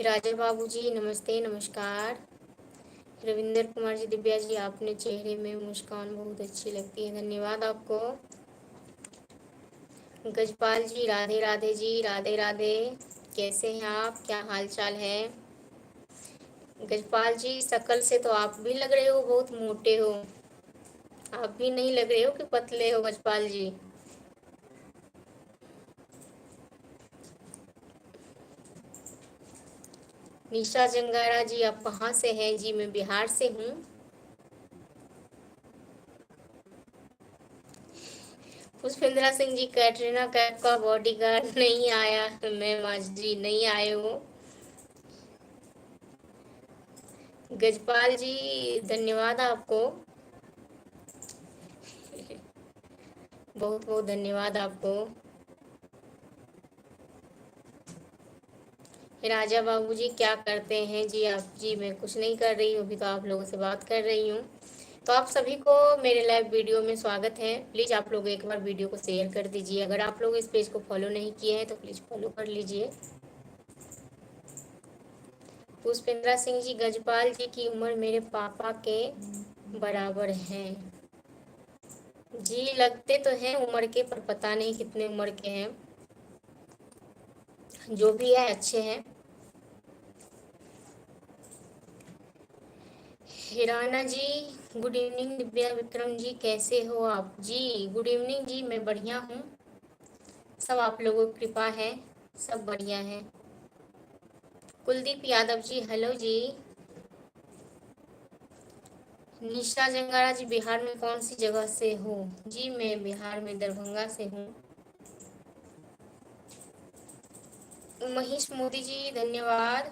राजा बाबू जी नमस्ते, नमस्कार। रविंदर कुमार जी, दिव्या जी आपने चेहरे में मुस्कान बहुत अच्छी लगती है, धन्यवाद आपको। गजपाल जी राधे राधे जी, राधे राधे। कैसे हैं आप, क्या हाल चाल है। गजपाल जी शक्ल से तो आप भी लग रहे हो बहुत मोटे हो, आप भी नहीं लग रहे हो कि पतले हो गजपाल जी। निशा जंगारा जी आप कहाँ से हैं। जी मैं बिहार से हूँ। पुष्पेंद्रा सिंह जी, कैटरीना कैफ का बॉडीगार्ड नहीं आया। मैं आज जी नहीं आए हो। गजपाल जी धन्यवाद आपको, बहुत बहुत धन्यवाद आपको। राजा बाबू जी क्या करते हैं। जी आप, जी मैं कुछ नहीं कर रही हूँ, अभी तो आप लोगों से बात कर रही हूँ। तो आप सभी को मेरे लाइव वीडियो में स्वागत है। प्लीज़ आप लोग एक बार वीडियो को शेयर कर दीजिए। अगर आप लोग इस पेज को फॉलो नहीं किए हैं तो प्लीज़ फॉलो कर लीजिए। पुष्पेंद्रा सिंह जी, गजपाल जी की उम्र मेरे पापा के बराबर है। जी लगते तो हैं उम्र के, पर पता नहीं कितने उम्र के हैं। जो भी है अच्छे हैं। हिराना जी, गुड इवनिंग। दिव्या विक्रम जी, कैसे हो आप? जी गुड इवनिंग जी, मैं बढ़िया हूँ। सब आप लोगों की कृपा है, सब बढ़िया है। कुलदीप यादव जी, हेलो जी। निशा जंगारा जी, बिहार में कौन सी जगह से हो? जी मैं बिहार में दरभंगा से हूँ। महेश मोदी जी, धन्यवाद।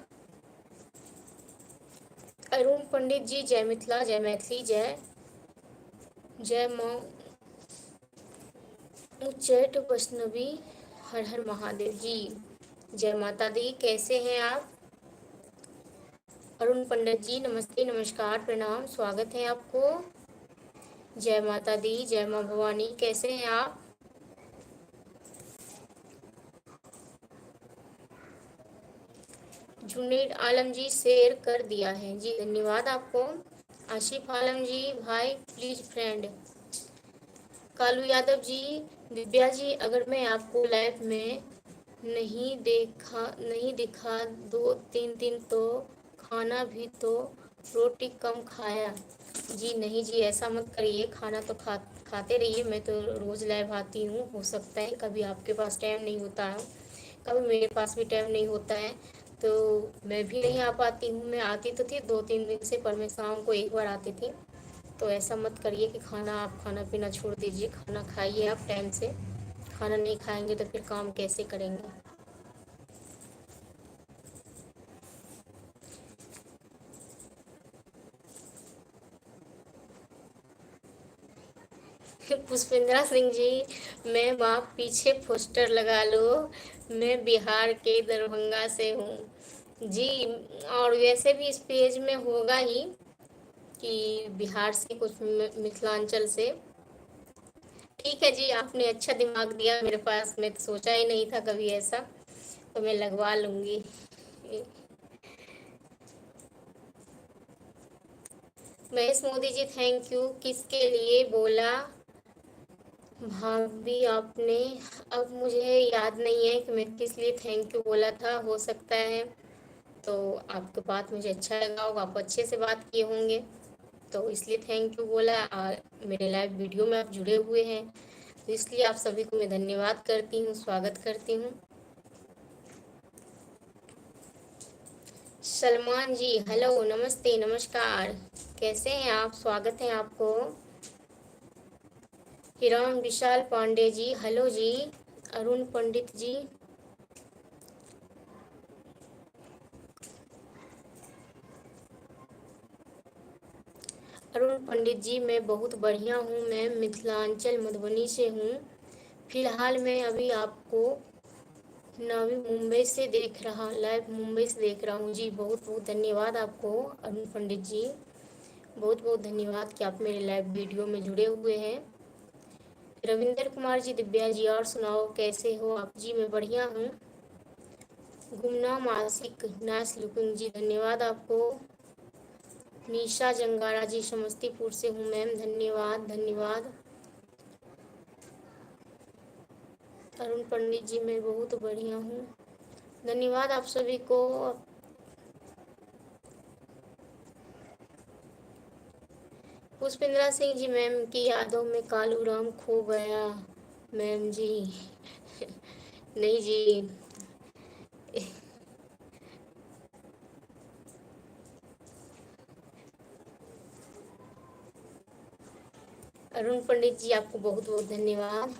अरुण पंडित जी, जय मिथिला, जय मैथिली, जय जय माँ उच्चैठ वैष्णवी, हर हर महादेव जी। जय माता दी, कैसे हैं आप? अरुण पंडित जी, नमस्ते, नमस्कार, प्रणाम, स्वागत है आपको। जय माता दी, जय माँ भवानी, कैसे हैं आप? जुनेद आलम जी, शेयर कर दिया है जी, धन्यवाद आपको। आशिफ आलम जी, भाई प्लीज फ्रेंड। कालू यादव जी, दिव्या जी, अगर मैं आपको लाइव में नहीं दिखा 2-3 दिन तो खाना भी तो रोटी कम खाया। जी नहीं जी, ऐसा मत करिए, खाना तो खाते रहिए। मैं तो रोज़ लाइव आती हूँ, हो सकता है कभी आपके पास टाइम नहीं होता है, कभी मेरे पास भी टाइम नहीं होता है, तो मैं भी नहीं आ पाती हूँ। मैं आती तो थी 2-3 दिन से, पर मैं शाम को एक बार आती थी। तो ऐसा मत करिए कि आप खाना पीना छोड़ दीजिए, खाना खाइए आप टाइम से। खाना नहीं खाएंगे तो फिर काम कैसे करेंगे? पुष्पेंद्रा सिंह जी, मैम आप पीछे पोस्टर लगा लो, मैं बिहार के दरभंगा से हूँ जी। और वैसे भी इस पेज में होगा ही कि बिहार से, कुछ मिथिलांचल से। ठीक है जी, आपने अच्छा दिमाग दिया मेरे पास, मैं तो सोचा ही नहीं था कभी ऐसा, तो मैं लगवा लूँगी। महेश मोदी जी, थैंक यू। किसके लिए बोला भाभी आपने? अब मुझे याद नहीं है कि मैं किस लिए थैंक यू बोला था, हो सकता है तो आपकी बात मुझे अच्छा लगा होगा, आप अच्छे से बात किए होंगे तो इसलिए थैंक यू बोला। और मेरे लाइव वीडियो में आप जुड़े हुए हैं तो इसलिए आप सभी को मैं धन्यवाद करती हूँ, स्वागत करती हूँ। सलमान जी, हेलो, नमस्ते, नमस्कार, कैसे हैं आप? स्वागत है आपको। हिरान विशाल पांडे जी, हेलो जी। अरुण पंडित जी, अरुण पंडित जी, मैं बहुत बढ़िया हूँ, मैं मिथिलांचल मधुबनी से हूँ। फिलहाल मैं अभी आपको नवी मुंबई से देख रहा लाइव मुंबई से देख रहा हूँ जी। बहुत बहुत धन्यवाद आपको अरुण पंडित जी, बहुत बहुत धन्यवाद कि आप मेरे लाइव वीडियो में जुड़े हुए हैं। रविंदर कुमार जी, दिव्या जी, और सुनाओ कैसे हो आप? जी मैं बढ़िया हूँ। गुमनाम आशिक, नाइस लुकिंग जी, धन्यवाद आपको। निशा जंगारा जी, समस्तीपुर से हूँ मैम, धन्यवाद धन्यवाद। अरुण पंडित जी, मैं बहुत बढ़िया हूँ, धन्यवाद आप सभी को। पुष्पेंद्रा सिंह जी, मैम की यादों में कालू राम खो गया। मैम जी नहीं जी। अरुण पंडित जी, आपको बहुत बहुत धन्यवाद।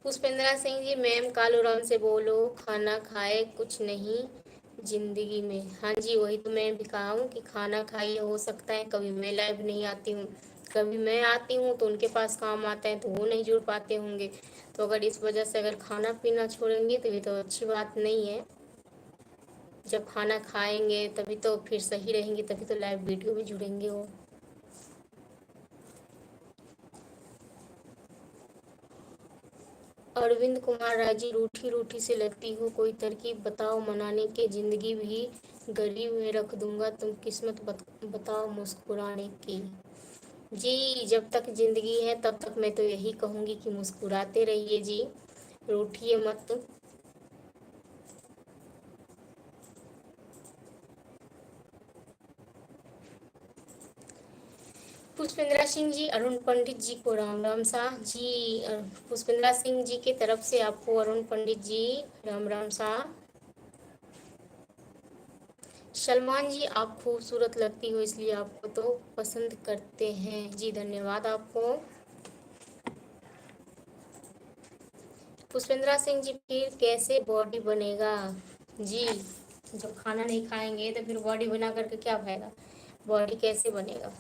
पुष्पेंद्रा सिंह जी, मैम कालू राम से बोलो खाना खाए कुछ नहीं जिंदगी में। हाँ जी, वही तो मैं भी कहा हूँ कि खाना खाइए, हो सकता है कभी मैं लाइव नहीं आती हूँ, कभी मैं आती हूँ तो उनके पास काम आता है तो वो नहीं जुड़ पाते होंगे। तो अगर इस वजह से अगर खाना पीना छोड़ेंगे तो ये तो अच्छी बात नहीं है। जब खाना खाएंगे तभी तो फिर सही रहेंगे, तभी तो लाइव वीडियो में जुड़ेंगे वो। अरविंद कुमार राय जी, रूठी रूठी से लगती हो, कोई तरकीब बताओ मनाने के, जिंदगी भी गली में रख दूंगा, तुम किस्मत बताओ मुस्कुराने की। जी, जब तक जिंदगी है तब तक मैं तो यही कहूँगी कि मुस्कुराते रहिए जी, रूठिए मत। पुष्पेंद्रा सिंह जी, अरुण पंडित जी को राम राम सा जी। पुष्पेंद्रा सिंह जी की तरफ से आपको अरुण पंडित जी राम राम सा। सलमान जी, आप खूबसूरत लगती हो इसलिए आपको तो पसंद करते हैं जी, धन्यवाद आपको। पुष्पेंद्रा सिंह जी, फिर कैसे बॉडी बनेगा जी? जब खाना नहीं खाएंगे तो फिर बॉडी बना करके क्या फायदा, बॉडी कैसे बनेगा?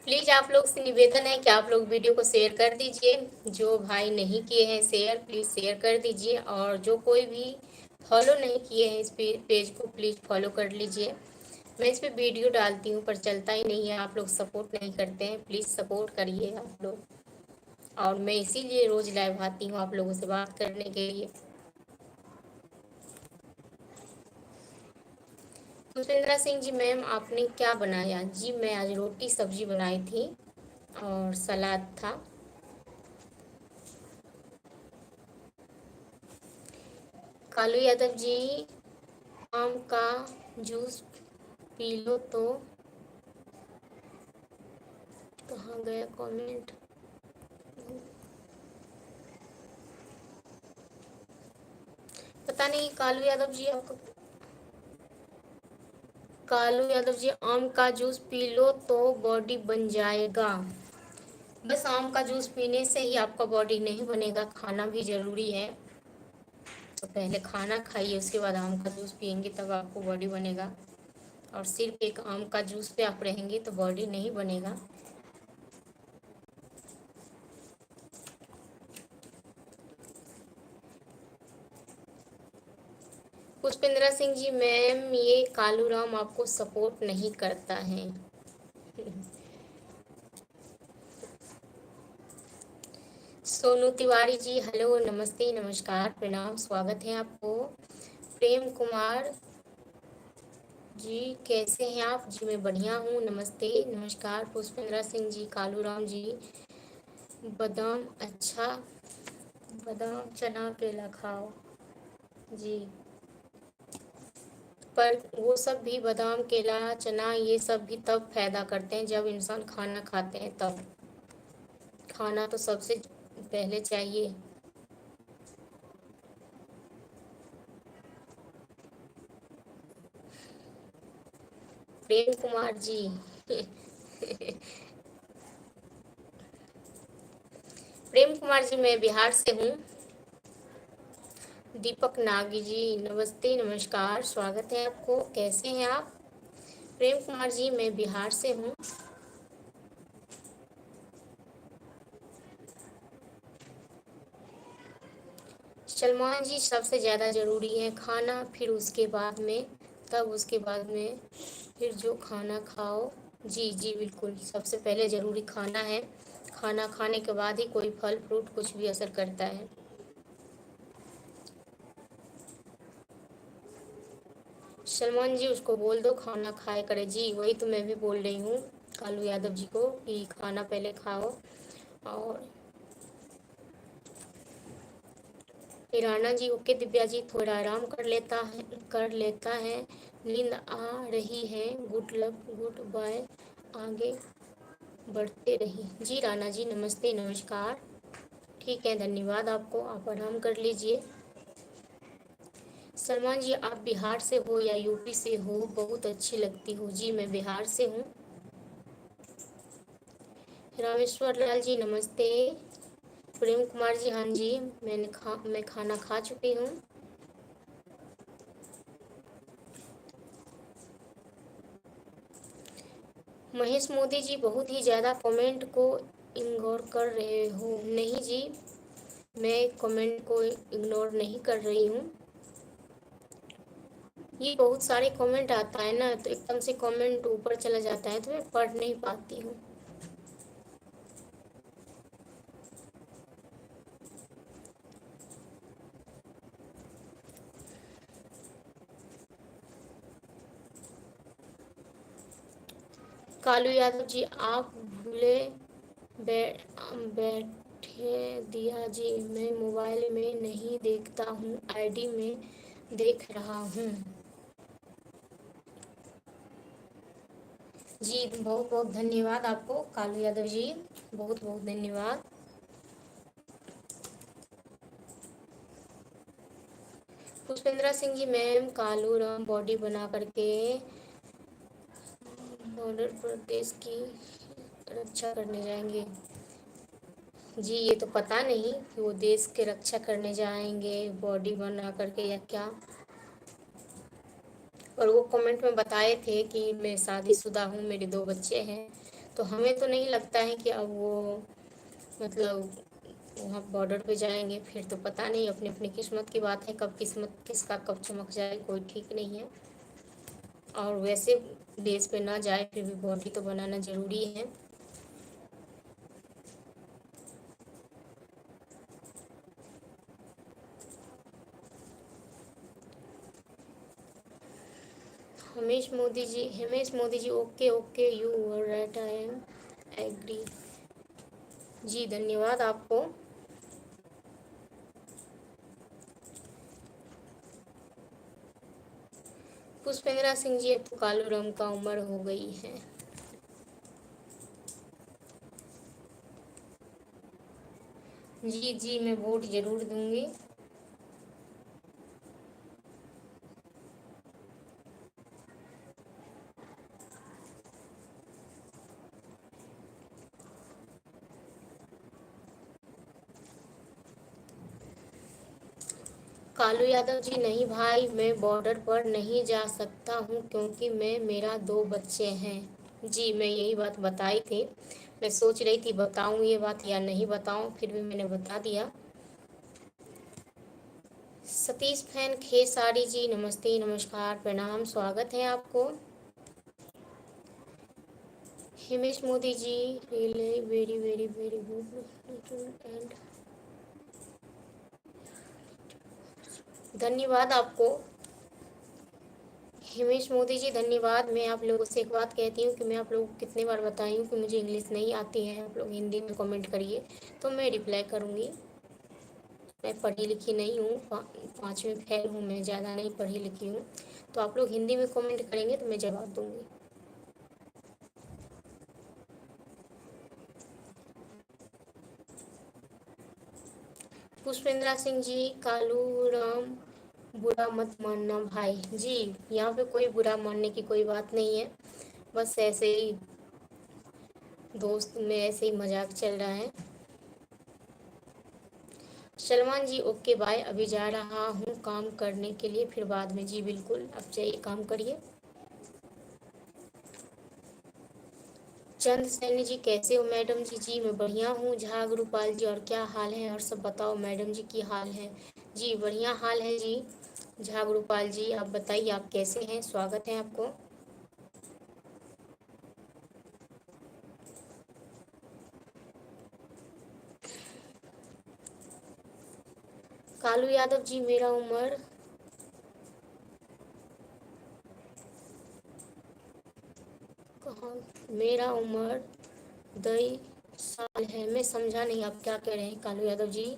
प्लीज़ आप लोग से निवेदन है कि आप लोग वीडियो को शेयर कर दीजिए। जो भाई नहीं किए हैं शेयर, प्लीज़ शेयर कर दीजिए। और जो कोई भी फॉलो नहीं किए हैं इस पेज को, प्लीज़ फॉलो कर लीजिए। मैं इस पे वीडियो डालती हूँ पर चलता ही नहीं है, आप लोग सपोर्ट नहीं करते हैं। प्लीज़ सपोर्ट करिए आप लोग। और मैं इसीलिए रोज़ लाइव आती हूँ आप लोगों से बात करने के लिए। पुष्पेंद्रा सिंह जी, मैम आपने क्या बनाया? जी, मैं आज रोटी सब्जी बनाई थी और सलाद था। कालू यादव जी, आम का जूस पी लो तो। कहाँ गया कमेंट? पता नहीं कालू यादव जी, आपको कालू यादव जी, आम का जूस पी लो तो बॉडी बन जाएगा। बस आम का जूस पीने से ही आपका बॉडी नहीं बनेगा, खाना भी जरूरी है। तो पहले खाना खाइए, उसके बाद आम का जूस पियेंगे तब आपको बॉडी बनेगा। और सिर्फ एक आम का जूस पे आप रहेंगे तो बॉडी नहीं बनेगा। पुष्पेंद्रा सिंह जी, मैम ये कालू राम आपको सपोर्ट नहीं करता है। सोनू तिवारी जी, हेलो, नमस्ते, नमस्कार, प्रणाम, स्वागत है आपको। प्रेम कुमार जी, कैसे हैं आप? जी, मैं बढ़िया हूँ, नमस्ते, नमस्कार। पुष्पेंद्रा सिंह जी, कालू राम जी, बादाम अच्छा, बादाम चना केला खाओ जी। पर वो सब भी, बादाम केला चना ये सब भी तब फायदा करते हैं जब इंसान खाना खाते हैं तब। खाना तो सबसे पहले चाहिए। प्रेम कुमार जी, प्रेम कुमार जी, मैं बिहार से हूँ। दीपक नागी जी, नमस्ते, नमस्कार, स्वागत है आपको, कैसे हैं आप? प्रेम कुमार जी, मैं बिहार से हूँ। सलमान जी, सबसे ज़्यादा ज़रूरी है खाना, फिर उसके बाद में, तब उसके बाद में फिर जो खाना खाओ। जी जी, बिल्कुल, सबसे पहले ज़रूरी खाना है। खाना खाने के बाद ही कोई फल फ्रूट कुछ भी असर करता है। सलमान जी, उसको बोल दो खाना खाए करे जी, वही तो मैं भी बोल रही हूँ कालू यादव जी को कि खाना पहले खाओ। और ईराना जी, ओके दिव्या जी, थोड़ा आराम कर लेता है, नींद आ रही है, गुड लक, गुड बाय, आगे बढ़ते रहिए जी। राना जी, नमस्ते, नमस्कार, ठीक है, धन्यवाद आपको, आप आराम कर लीजिए। सलमान जी, आप बिहार से हो या यूपी से हो? बहुत अच्छी लगती हो जी, मैं बिहार से हूँ। रामेश्वर लाल जी, नमस्ते। प्रेम कुमार जी, हाँ जी, मैं खाना खा चुकी हूँ। महेश मोदी जी बहुत ही ज़्यादा कमेंट को इग्नोर कर रहे हो। नहीं जी, मैं कमेंट को इग्नोर नहीं कर रही हूँ। ये बहुत सारे कमेंट आता है ना, तो एकदम से कमेंट ऊपर चला जाता है तो मैं पढ़ नहीं पाती हूँ। कालू यादव जी, आप भूले बैठे दिया जी, मैं मोबाइल में नहीं देखता हूँ, आईडी में देख रहा हूँ। जी बहुत बहुत धन्यवाद आपको कालू यादव जी, बहुत बहुत धन्यवाद। पुष्पेंद्रा सिंह जी, मैम कालू राम बॉडी बना करके बॉर्डर पर देश की रक्षा करने जाएंगे। जी ये तो पता नहीं कि वो देश के रक्षा करने जाएंगे बॉडी बना करके या क्या। और वो कमेंट में बताए थे कि मैं शादीशुदा हूँ, मेरे 2 बच्चे हैं। तो हमें तो नहीं लगता है कि अब वो मतलब वहाँ बॉर्डर पे जाएंगे। फिर तो पता नहीं, अपनी अपनी किस्मत की बात है, कब किस्मत किसका कब चमक जाए कोई ठीक नहीं है। और वैसे बेस पे ना जाए फिर भी बॉडी तो बनाना ज़रूरी है। Himesh Modi ji, okay okay, you were right, I am agree. जी धन्यवाद आपको। पुष्पेंद्रा सिंह जी, अब तो कालू राम का उम्र हो गई है। जी जी, मैं वोट जरूर दूंगी। कालू यादव जी, नहीं भाई, मैं बॉर्डर पर नहीं जा सकता हूँ क्योंकि मेरा 2 बच्चे हैं। जी मैं यही बात बताई थी। मैं सोच रही थी बताऊँ ये बात या नहीं बताऊँ, फिर भी मैंने बता दिया। सतीश फैन खेसारी जी, नमस्ते नमस्कार प्रणाम, स्वागत है आपको। Himesh Modi ji, really very very very good and धन्यवाद आपको। हिमेश मोदी जी धन्यवाद। मैं आप लोगों से एक बात कहती हूँ कि मैं आप लोगों को कितने बार बताई हूँ कि मुझे इंग्लिश नहीं आती है। आप लोग हिंदी में कमेंट करिए तो मैं रिप्लाई करूँगी। मैं पढ़ी लिखी नहीं हूँ, 5वीं फेल हूँ, मैं ज़्यादा नहीं पढ़ी लिखी हूँ। तो आप लोग हिंदी में कमेंट करेंगे तो मैं जवाब दूँगी। पुष्पेंद्रा सिंह जी, कालू राम बुरा मत मानना भाई। जी यहाँ पे कोई बुरा मानने की कोई बात नहीं है, बस ऐसे ही दोस्त में ऐसे ही मजाक चल रहा है। सलमान जी, ओके बाय, अभी जा रहा हूँ काम करने के लिए, फिर बाद में। जी बिल्कुल, अब जाइए काम करिए। चंद सैनी जी, कैसे हो मैडम जी? जी मैं बढ़िया हूँ। झा गुरुपाल जी, और क्या हाल है, और सब बताओ मैडम जी की हाल है? जी बढ़िया हाल है जी। झा गुरुपाल जी आप बताइए, आप कैसे हैं? स्वागत है आपको। कालू यादव जी, मेरा उम्र कहाँ, मेरा उम्र 2 साल है। मैं समझा नहीं आप क्या कह रहे हैं कालू यादव जी।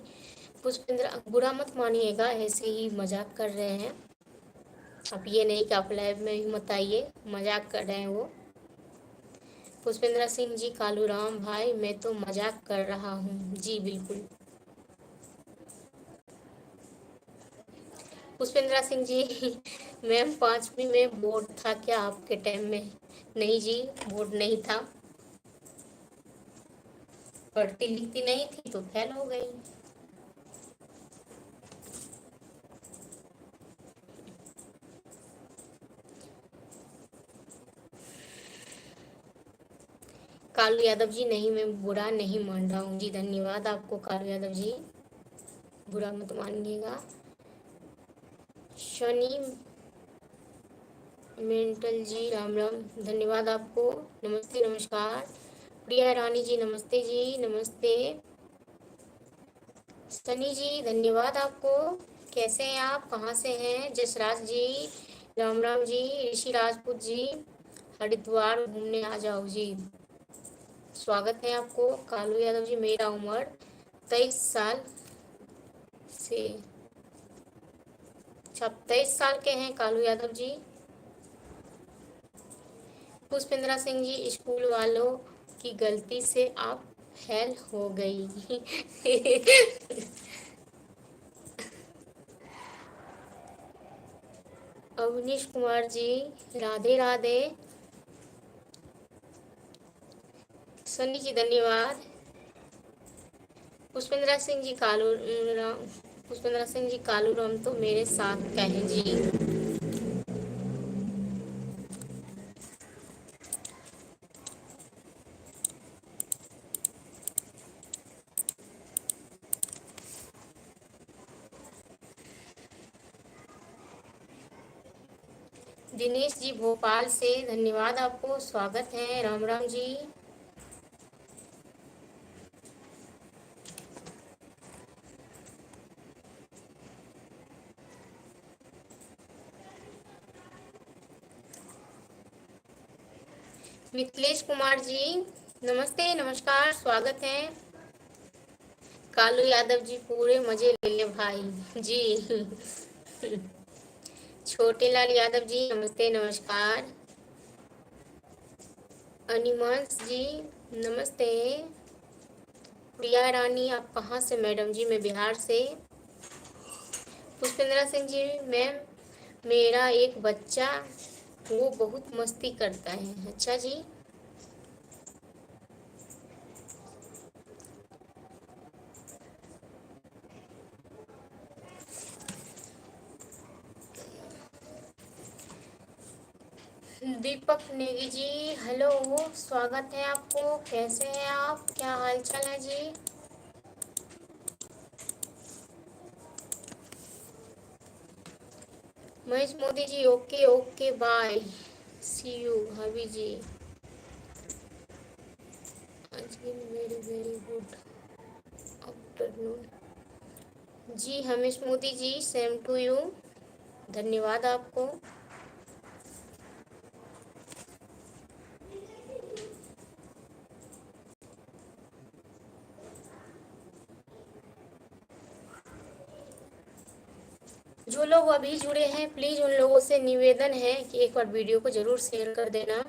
पुष्पेंद्र, बुरा मत मानिएगा, ऐसे ही मजाक कर रहे हैं। अब ये नहीं कि आप लाइव में भी मत आइए, मजाक कर रहे हैं वो। पुष्पेंद्र सिंह जी, कालू राम भाई मैं तो मजाक कर रहा हूँ। जी बिल्कुल। पुष्पेंद्र सिंह जी मैम 5वीं में बोर्ड था क्या आपके टाइम में? नहीं जी, बोर्ड नहीं था। पढ़ती लिखती नहीं थी तो फेल हो गई। कालू यादव जी, नहीं मैं बुरा नहीं मान रहा हूँ जी। धन्यवाद आपको कालू यादव जी, बुरा मत मानिएगा। शनि मेंटल जी, राम राम, धन्यवाद आपको। नमस्ते नमस्कार। प्रिया रानी जी, नमस्ते जी, नमस्ते। सनी जी, धन्यवाद आपको। कैसे हैं आप, कहाँ से हैं? जसराज जी, राम राम जी। ऋषि राजपूत जी, हरिद्वार घूमने आ जाओ जी, स्वागत है आपको। कालू यादव जी, मेरा उम्र 23 साल से, अच्छा 23 साल के हैं कालू यादव जी। पुष्पेंद्रा सिंह जी, स्कूल वालों की गलती से आप फेल हो गई। अवनीश कुमार जी, राधे राधे। सनी जी, धन्यवाद। पुष्पेंद्रा सिंह जी, राम, पुष्पेंद्रा सिंह जी, कालू राम तो मेरे साथ कहें जी। दिनेश जी, भोपाल से, धन्यवाद आपको, स्वागत है। राम राम जी। मिथिलेश कुमार जी, नमस्ते नमस्कार, स्वागत है। कालू यादव जी, पूरे मजे ले ले भाई जी। छोटे लाल यादव जी, नमस्ते नमस्कार। अनिमांश जी, नमस्ते। प्रिया रानी, आप कहाँ से मैडम जी? मैं बिहार से। पुष्पेंद्रा सिंह जी, मैम मेरा एक बच्चा, वो बहुत मस्ती करता है। अच्छा जी। दीपक नेगी जी, हेलो, स्वागत है आपको। कैसे हैं आप, क्या हाल चाल है जी? Mahesh Modi ji, okay okay bye, see you भाभी जी। आज वेरी वेरी गुड आफ्टरनून जी। Hamesh Modi ji, same to you, धन्यवाद आपको। जो लोग अभी जुड़े हैं, प्लीज उन लोगों से निवेदन है कि एक बार वीडियो को जरूर शेयर कर देना।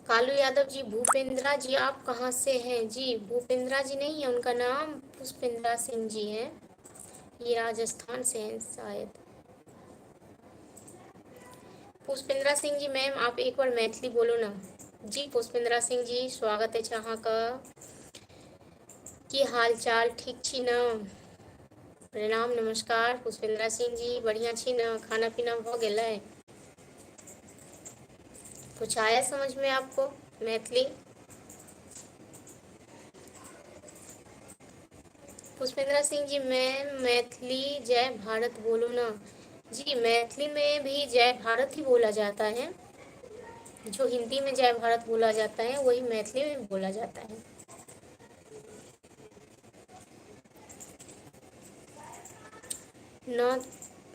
कालू यादव जी, भूपेंद्रा जी, आप कहाँ से हैं जी? भूपेंद्रा जी नहीं है, उनका नाम पुष्पेंद्रा सिंह जी है, ये राजस्थान से हैं शायद। पुष्पेंद्रा सिंह जी, मैम आप एक बार मैथिली बोलो ना जी। पुष्पेंद्रा सिंह जी, स्वागत है जहाँ का। की हाल चाल ठीक छी ना? प्रणाम नमस्कार पुष्पेंद्रा सिंह जी, बढ़िया छी ना? खाना पीना हो गेलै? कुछ आया समझ में आपको मैथिली? पुष्पेंद्रा सिंह जी, मैम मैथिली जय भारत बोलो ना जी। मैथिली में भी जय भारत ही बोला जाता है। जो हिंदी में जय भारत बोला जाता है, वही मैथिली में बोला जाता है। ना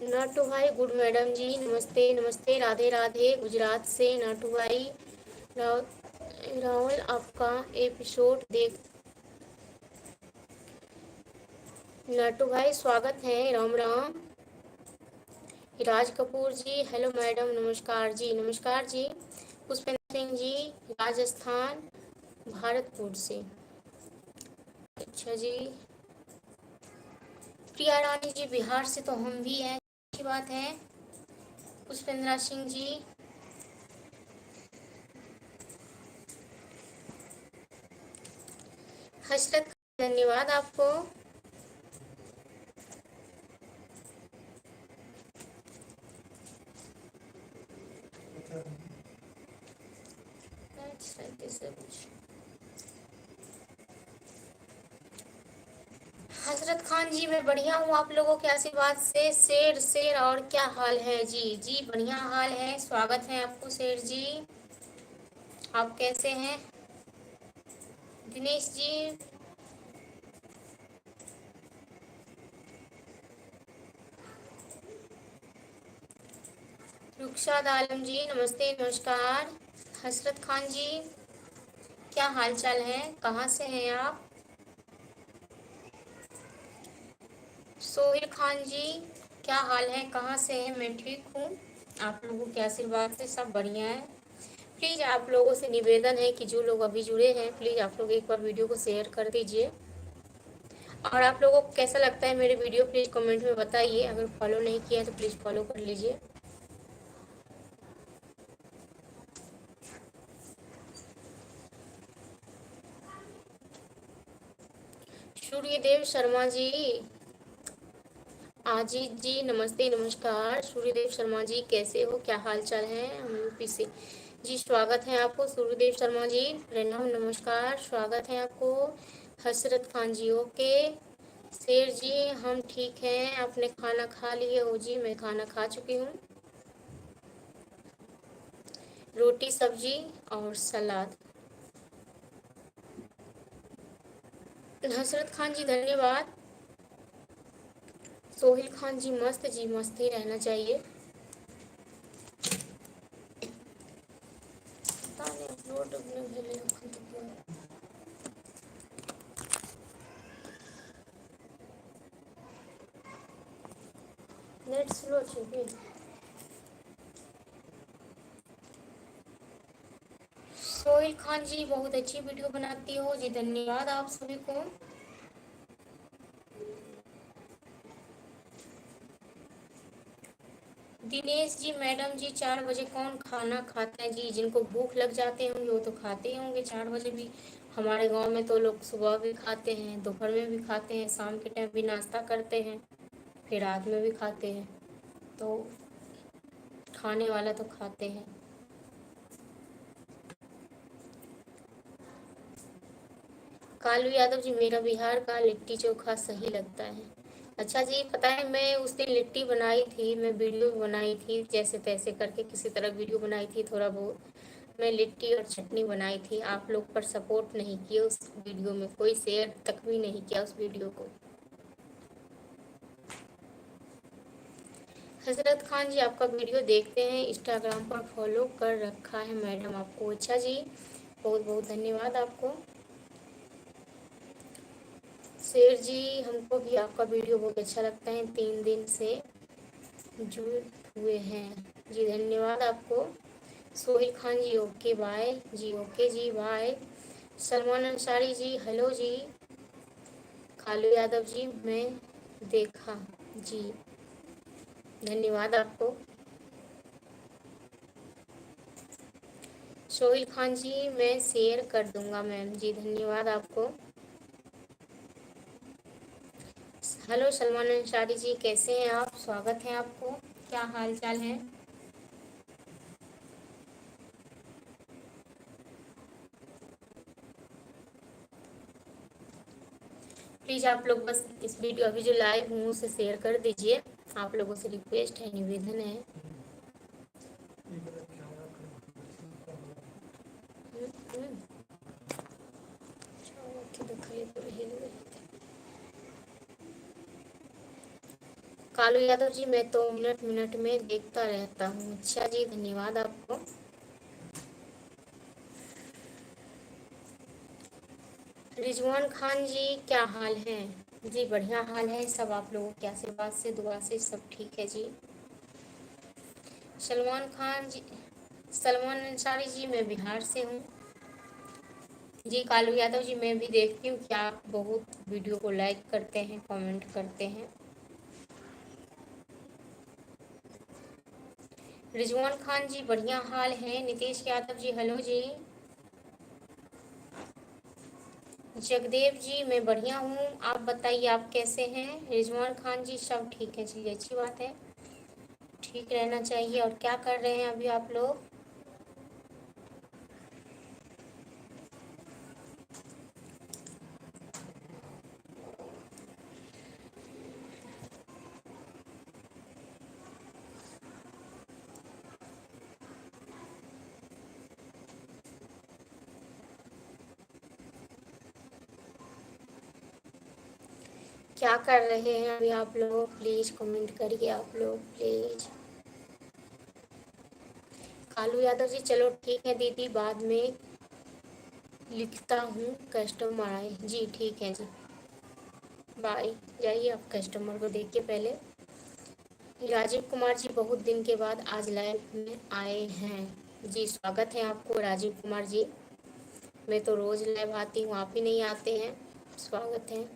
नाटू भाई, गुड मैडम जी, नमस्ते नमस्ते, राधे राधे। गुजरात से नाटू भाई। राहुल आपका एपिसोड देख, नाटू भाई स्वागत है, राम राम। राज कपूर जी, हेलो मैडम, नमस्कार जी, नमस्कार जी। पुष्पेंद्र सिंह जी, राजस्थान, भारतपुर से, अच्छा जी। प्रिया रानी जी, बिहार से तो हम भी हैं, अच्छी बात है। पुष्पेंद्र सिंह जी, हसरत, धन्यवाद आपको। से कुछ। हजरत खान जी मैं बढ़िया हूँ, आप लोगों के आशीर्वाद से। शेर शेर और क्या हाल है जी? जी बढ़िया हाल है, स्वागत है आपको शेर जी। आप कैसे हैं दिनेश जी? रुखसाद आलम जी नमस्ते नमस्कार। हसरत खान जी क्या हाल चाल है, कहाँ से हैं आप? सोहेल खान जी क्या हाल है, कहाँ से हैं? मैं ठीक हूँ, आप लोगों के आशीर्वाद से सब बढ़िया है। प्लीज़ आप लोगों से निवेदन है कि जो लोग अभी जुड़े हैं प्लीज़ आप लोग एक बार वीडियो को शेयर कर दीजिए। और आप लोगों को कैसा लगता है मेरे वीडियो प्लीज़ कमेंट में बताइए। अगर फॉलो नहीं किया है तो प्लीज़ फॉलो कर लीजिए। सूर्यदेव शर्मा जी, आजीत जी नमस्ते नमस्कार। सूर्यदेव शर्मा जी कैसे हो, क्या हाल चाल है? हम यूपी से जी, स्वागत है आपको सूर्यदेव शर्मा जी। प्रणाम नमस्कार, स्वागत है आपको। हसरत खान जी ओके। शेर जी हम ठीक हैं, आपने खाना खा लिया हो? जी मैं खाना खा चुकी हूँ, रोटी सब्जी और सलाद। हसरत खान जी धन्यवाद। सोहिल खान जी मस्त जी, मस्त ही रहना चाहिए। पता नहीं अपलोड अपने भेले रखन तो क्यों। नेट स्लो चाहिए। सोहिल खान जी बहुत अच्छी वीडियो बनाती हो जी, धन्यवाद आप सभी को। दिनेश जी मैडम जी 4 बजे कौन खाना खाता है जी? जिनको भूख लग जाते होंगे वो तो खाते ही होंगे 4 बजे भी। हमारे गांव में तो लोग सुबह भी खाते हैं, दोपहर में भी खाते हैं, शाम के टाइम भी नाश्ता करते हैं, फिर रात में भी खाते हैं। तो खाने वाला तो खाते हैं। कालू यादव जी मेरा बिहार का लिट्टी चोखा सही लगता है। अच्छा जी, पता है मैं उस दिन लिट्टी बनाई थी, मैं वीडियो बनाई थी जैसे तैसे करके, किसी तरह वीडियो बनाई थी थोड़ा बहुत। मैं लिट्टी और चटनी बनाई थी, आप लोग पर सपोर्ट नहीं किया उस वीडियो में, कोई शेयर तक भी नहीं किया उस वीडियो को। हजरत खान जी आपका वीडियो देखते हैं, इंस्टाग्राम पर फॉलो कर रखा है मैडम आपको। अच्छा जी, बहुत बहुत धन्यवाद आपको। शेर जी हमको भी आपका वीडियो बहुत अच्छा लगता है, 3 दिन से जुड़े हुए हैं जी, धन्यवाद आपको। सोहिल खान जी ओके बाय जी, ओके जी बाय। सलमान अंसारी जी हेलो जी। कालू यादव जी मैं देखा जी, धन्यवाद आपको। सोहिल खान जी मैं शेयर कर दूंगा मैम जी, धन्यवाद आपको। हेलो सलमान अंसारी जी कैसे हैं आप, स्वागत है आपको, क्या हाल चाल है? प्लीज़ आप लोग बस इस वीडियो अभी जो लाइव हूँ उसे शेयर कर दीजिए, आप लोगों से रिक्वेस्ट है, निवेदन है। कालू यादव जी मैं तो मिनट मिनट में देखता रहता हूँ। अच्छा जी, धन्यवाद आपको। रिजवान खान जी क्या हाल है? जी बढ़िया हाल है सब, आप लोगों के आशीर्वाद से दुआ से सब ठीक है जी। सलमान खान जी, सलमान अंसारी जी मैं बिहार से हूँ जी। कालू यादव जी मैं भी देखती हूँ कि आप बहुत वीडियो को लाइक करते हैं, कमेंट करते हैं। रिजवान खान जी बढ़िया हाल है। नीतीश यादव जी हेलो जी। जगदेव जी मैं बढ़िया हूँ, आप बताइए आप कैसे हैं? रिजवान खान जी सब ठीक है जी, अच्छी बात है, ठीक रहना चाहिए। और क्या कर रहे हैं अभी आप लोग? क्या कर रहे हैं अभी आप लोग? प्लीज़ कमेंट करिए आप लोग प्लीज़। कालू यादव जी, चलो ठीक है दीदी, बाद में लिखता हूँ, कस्टमर आए जी। ठीक है जी, बाय। जाइए आप कस्टमर को देखिए पहले। राजीव कुमार जी, बहुत दिन के बाद आज लाइव में आए हैं जी। स्वागत है आपको राजीव कुमार जी। मैं तो रोज़ लाइव आती हूँ, आप ही नहीं आते हैं। स्वागत है।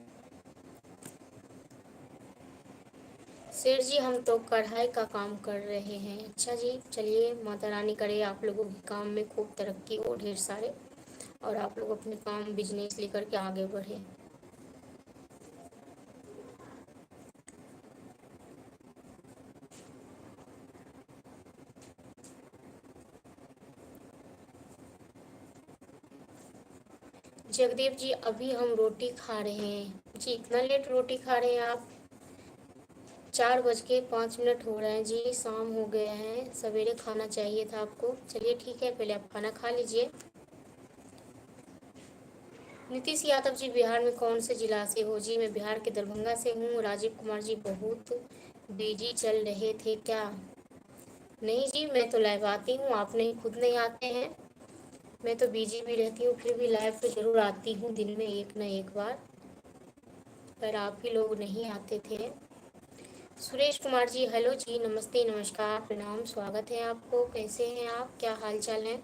शेर जी, हम तो कढ़ाई का काम कर रहे हैं। अच्छा जी, चलिए माता रानी करे आप लोगों के काम में खूब तरक्की हो, ढेर सारे, और आप लोग अपने काम बिजनेस लेकर के आगे बढ़े। जगदेव जी, अभी हम रोटी खा रहे हैं जी। इतना लेट रोटी खा रहे हैं आप? 4:05 हो रहे हैं जी, शाम हो गया है। सवेरे खाना चाहिए था आपको। चलिए ठीक है, पहले आप खाना खा लीजिए। नीतीश यादव जी, बिहार में कौन से जिला से हो जी? मैं बिहार के दरभंगा से हूँ। राजीव कुमार जी, बहुत बिजी चल रहे थे क्या? नहीं जी, मैं तो लाइव आती हूँ, आप नहीं, खुद नहीं आते हैं। मैं तो बिजी भी रहती हूँ, फिर भी लाइव तो जरूर आती हूँ दिन में एक न एक बार, पर आप ही लोग नहीं आते थे। सुरेश कुमार जी, हेलो जी, नमस्ते, नमस्कार, प्रणाम, स्वागत है आपको। कैसे हैं आप? क्या हाल चाल है?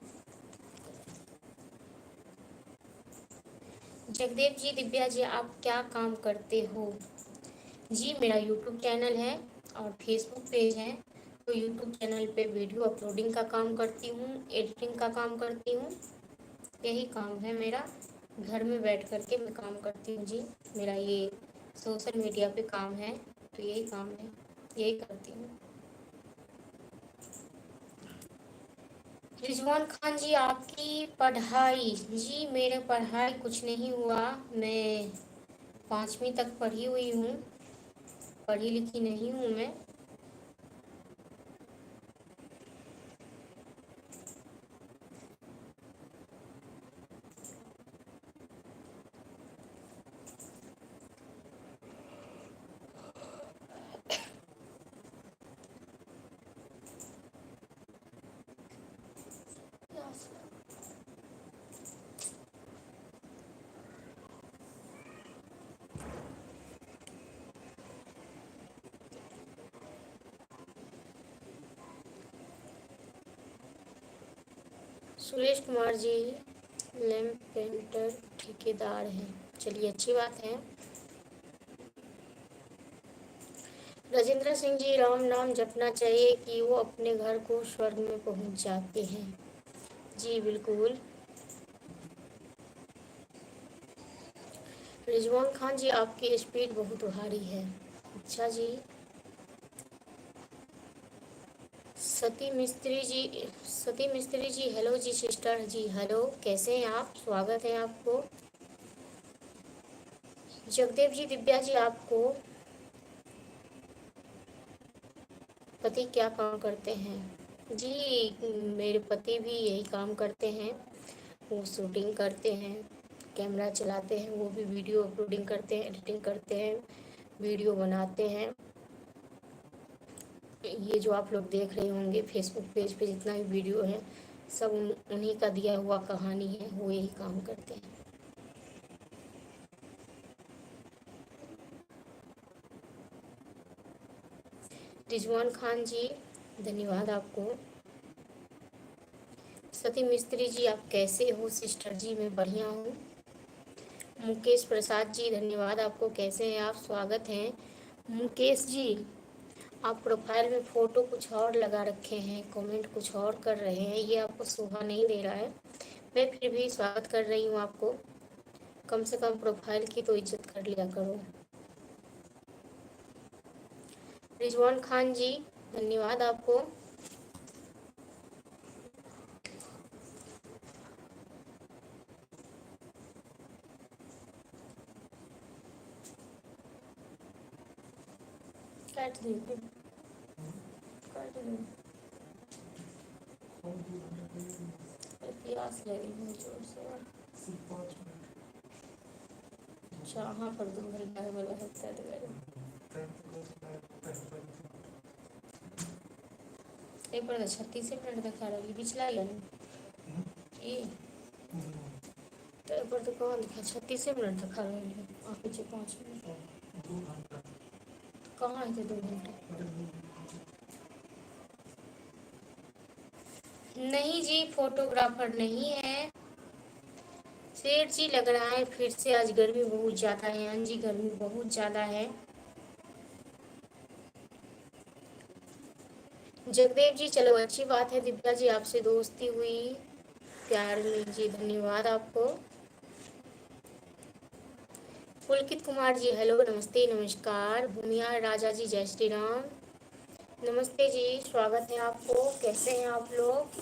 जगदेव जी, दिव्या जी, आप क्या काम करते हो जी? मेरा यूट्यूब चैनल है और फेसबुक पेज है। तो यूट्यूब चैनल पे वीडियो अपलोडिंग का काम करती हूँ, एडिटिंग का काम करती हूँ, यही काम है मेरा। घर में बैठ कर के मैं काम करती हूँ जी। मेरा ये सोशल मीडिया पे काम है, तो यही काम है, यही करती हूँ। रिजवान खान जी, आपकी पढ़ाई जी? मेरे पढ़ाई कुछ नहीं हुआ, मैं 5वीं तक पढ़ी हुई हूँ, पढ़ी लिखी नहीं हूँ मैं। सुरेश कुमार जी लैम्प पेंटर ठेकेदार हैं, चलिए अच्छी बात है। राजेंद्र सिंह जी, राम नाम जपना चाहिए कि वो अपने घर को स्वर्ग में पहुंच जाते हैं जी। बिल्कुल। रिजवान खान जी, आपकी स्पीड बहुत भारी है। अच्छा जी। सती मिस्त्री जी, हेलो जी सिस्टर जी, हेलो, कैसे हैं आप? स्वागत है आपको। जगदेव जी, दिव्या जी, आपको पति क्या काम करते हैं जी? मेरे पति भी यही काम करते हैं, वो शूटिंग करते हैं, कैमरा चलाते हैं, वो भी वीडियो अपलोडिंग करते हैं, एडिटिंग करते हैं, वीडियो बनाते हैं। ये जो आप लोग देख रहे होंगे फेसबुक पेज पे जितना भी वीडियो है, सब उन्हीं का दिया हुआ कहानी है, वो यही काम करते हैं। रिजवान खान जी, धन्यवाद आपको। सती मिस्त्री जी, आप कैसे हो सिस्टर जी? मैं बढ़िया हूँ। मुकेश प्रसाद जी, धन्यवाद आपको, कैसे हैं आप? स्वागत है मुकेश जी। आप प्रोफाइल में फ़ोटो कुछ और लगा रखे हैं, कमेंट कुछ और कर रहे हैं, ये आपको शोभा नहीं दे रहा है। मैं फिर भी स्वागत कर रही हूँ आपको। कम से कम प्रोफाइल की तो इज्जत कर लिया करो। रिजवान खान जी, धन्यवाद आपको। काट दीजिए, काट दीजिए, प्यास लगी है जोर से। जहाँ पर दुर्घटना वाला होता है एक बार 36 मिनट दिखा रही पिछला लाइन ये तो एक बार तो कहाँ लिखा 36 मिनट दिखा रही है और पीछे 5 मिनट कहाँ है 2 घंटे नहीं जी फोटोग्राफर नहीं है सेठ जी लग रहा है फिर से आज गर्मी बहुत ज़्यादा है हाँ जी गर्मी बहुत ज़्यादा है जगदेव जी चलो अच्छी बात है दिव्या जी आपसे दोस्ती हुई प्यार में जी धन्यवाद आपको पुलकित कुमार जी हेलो नमस्ते नमस्कार भूमिया राजा जी जय श्री राम नमस्ते जी स्वागत है आपको कैसे हैं आप लोग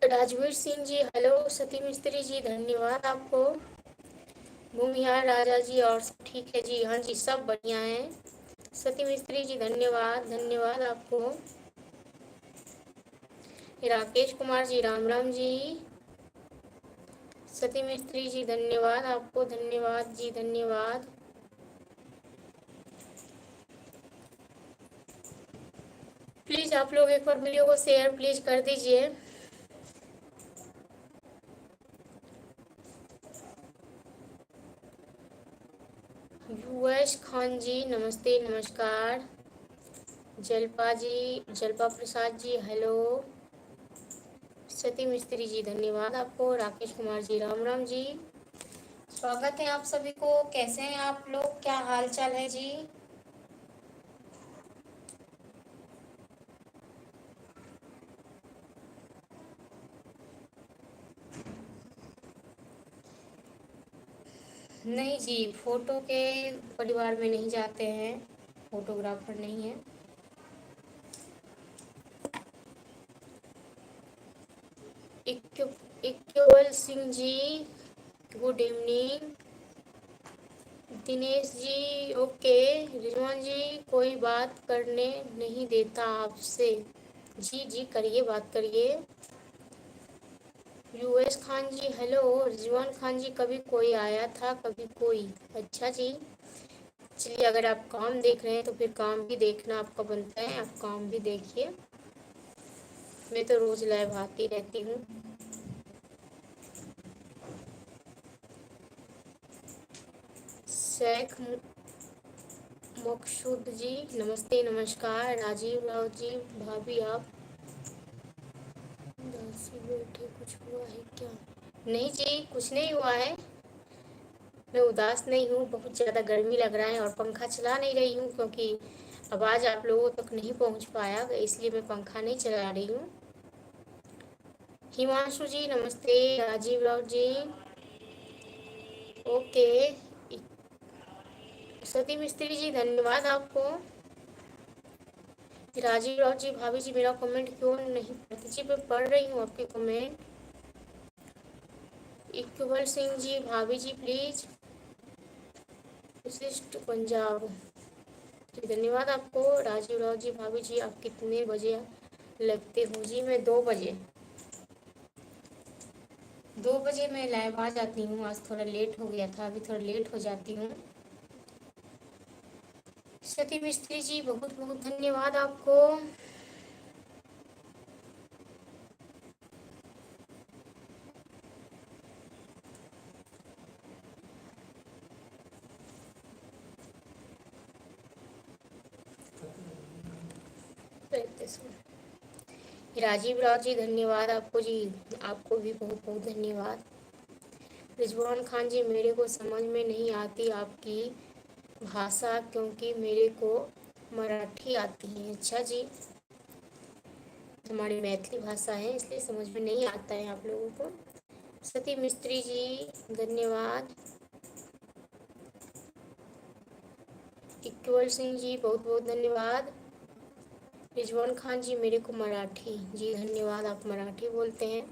राजवीर सिंह जी हेलो सती मिस्त्री जी धन्यवाद आपको भूमिहार राजा जी और सब ठीक है जी हाँ जी सब बढ़िया है सती मिस्त्री जी धन्यवाद धन्यवाद आपको राकेश कुमार जी राम राम जी सती मिस्त्री जी धन्यवाद आपको धन्यवाद जी धन्यवाद प्लीज आप लोग एक बार वीडियो को शेयर प्लीज कर दीजिए युवैश खान जी नमस्ते नमस्कार जलपा जी जलपा प्रसाद जी हेलो सती मिस्त्री जी धन्यवाद आपको राकेश कुमार जी राम राम जी स्वागत है आप सभी को कैसे हैं आप लोग क्या हाल चाल है जी नहीं जी फोटो के परिवार में नहीं जाते हैं फोटोग्राफर नहीं है Iqbal Singh ji good evening Dinesh ji okay Rizwan जी कोई बात करने नहीं देता आपसे जी जी करिए बात करिए यूएस खान जी हेलो रिजवान खान जी कभी कोई आया था कभी कोई अच्छा जी चलिए अगर आप काम देख रहे हैं तो फिर काम भी देखना आपका बनता है आप काम भी देखिए मैं तो रोज लाइव आती रहती हूँ शेख मकसूद जी नमस्ते नमस्कार राजीव राव जी भाभी आप दासी बैठे कुछ हुआ है क्या नहीं जी कुछ नहीं हुआ है मैं उदास नहीं हूँ बहुत ज़्यादा गर्मी लग रहा है और पंखा चला नहीं रही हूँ क्योंकि आवाज़ आप लोगों तक नहीं पहुँच पाया इसलिए मैं पंखा नहीं चला रही हूँ हिमांशु जी नमस्ते राजीव राव जी ओके सती मिस्त्री जी धन्यवाद आपको राजीव राव जी भाभी जी मेरा कमेंट क्यों नहीं पढ़ती जी मैं पढ़ रही हूँ आपके कमेंट इकबाल सिंह जी भाभी जी प्लीज विशिष्ट पंजाब जी धन्यवाद आपको राजीव राव जी भाभी जी आप कितने बजे लगते हो जी मैं 2 बजे 2 बजे मैं लाइव आ जाती हूँ आज थोड़ा लेट हो गया था अभी थोड़ा लेट हो जाती हूँ सती मिस्त्री जी बहुत बहुत धन्यवाद आपको राजीव राव जी धन्यवाद आपको जी आपको भी बहुत बहुत धन्यवाद रिजवान खान जी मेरे को समझ में नहीं आती आपकी भाषा क्योंकि मेरे को मराठी आती है अच्छा जी हमारी मैथिली भाषा है इसलिए समझ में नहीं आता है आप लोगों को सती मिस्त्री जी धन्यवाद इकबाल सिंह जी बहुत बहुत धन्यवाद रिजवान खान जी मेरे को मराठी जी धन्यवाद आप मराठी बोलते हैं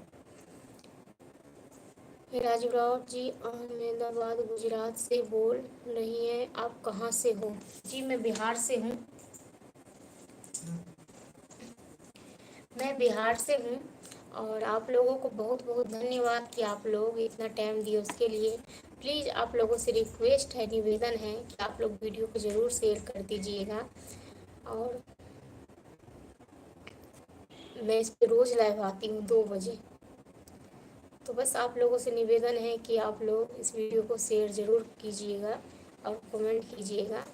राजू राउत जी अहमदाबाद गुजरात से बोल रही हैं। आप कहाँ से हो? जी मैं बिहार से हूँ। मैं बिहार से हूँ। और आप लोगों को बहुत बहुत धन्यवाद कि आप लोग इतना टाइम दिए उसके लिए। प्लीज़ आप लोगों से रिक्वेस्ट है, निवेदन है कि आप लोग वीडियो को ज़रूर शेयर कर दीजिएगा। और मैं इस पर रोज़ लाइव आती हूँ 2 बजे। तो बस आप लोगों से निवेदन है कि आप लोग इस वीडियो को शेयर ज़रूर कीजिएगा और कमेंट कीजिएगा।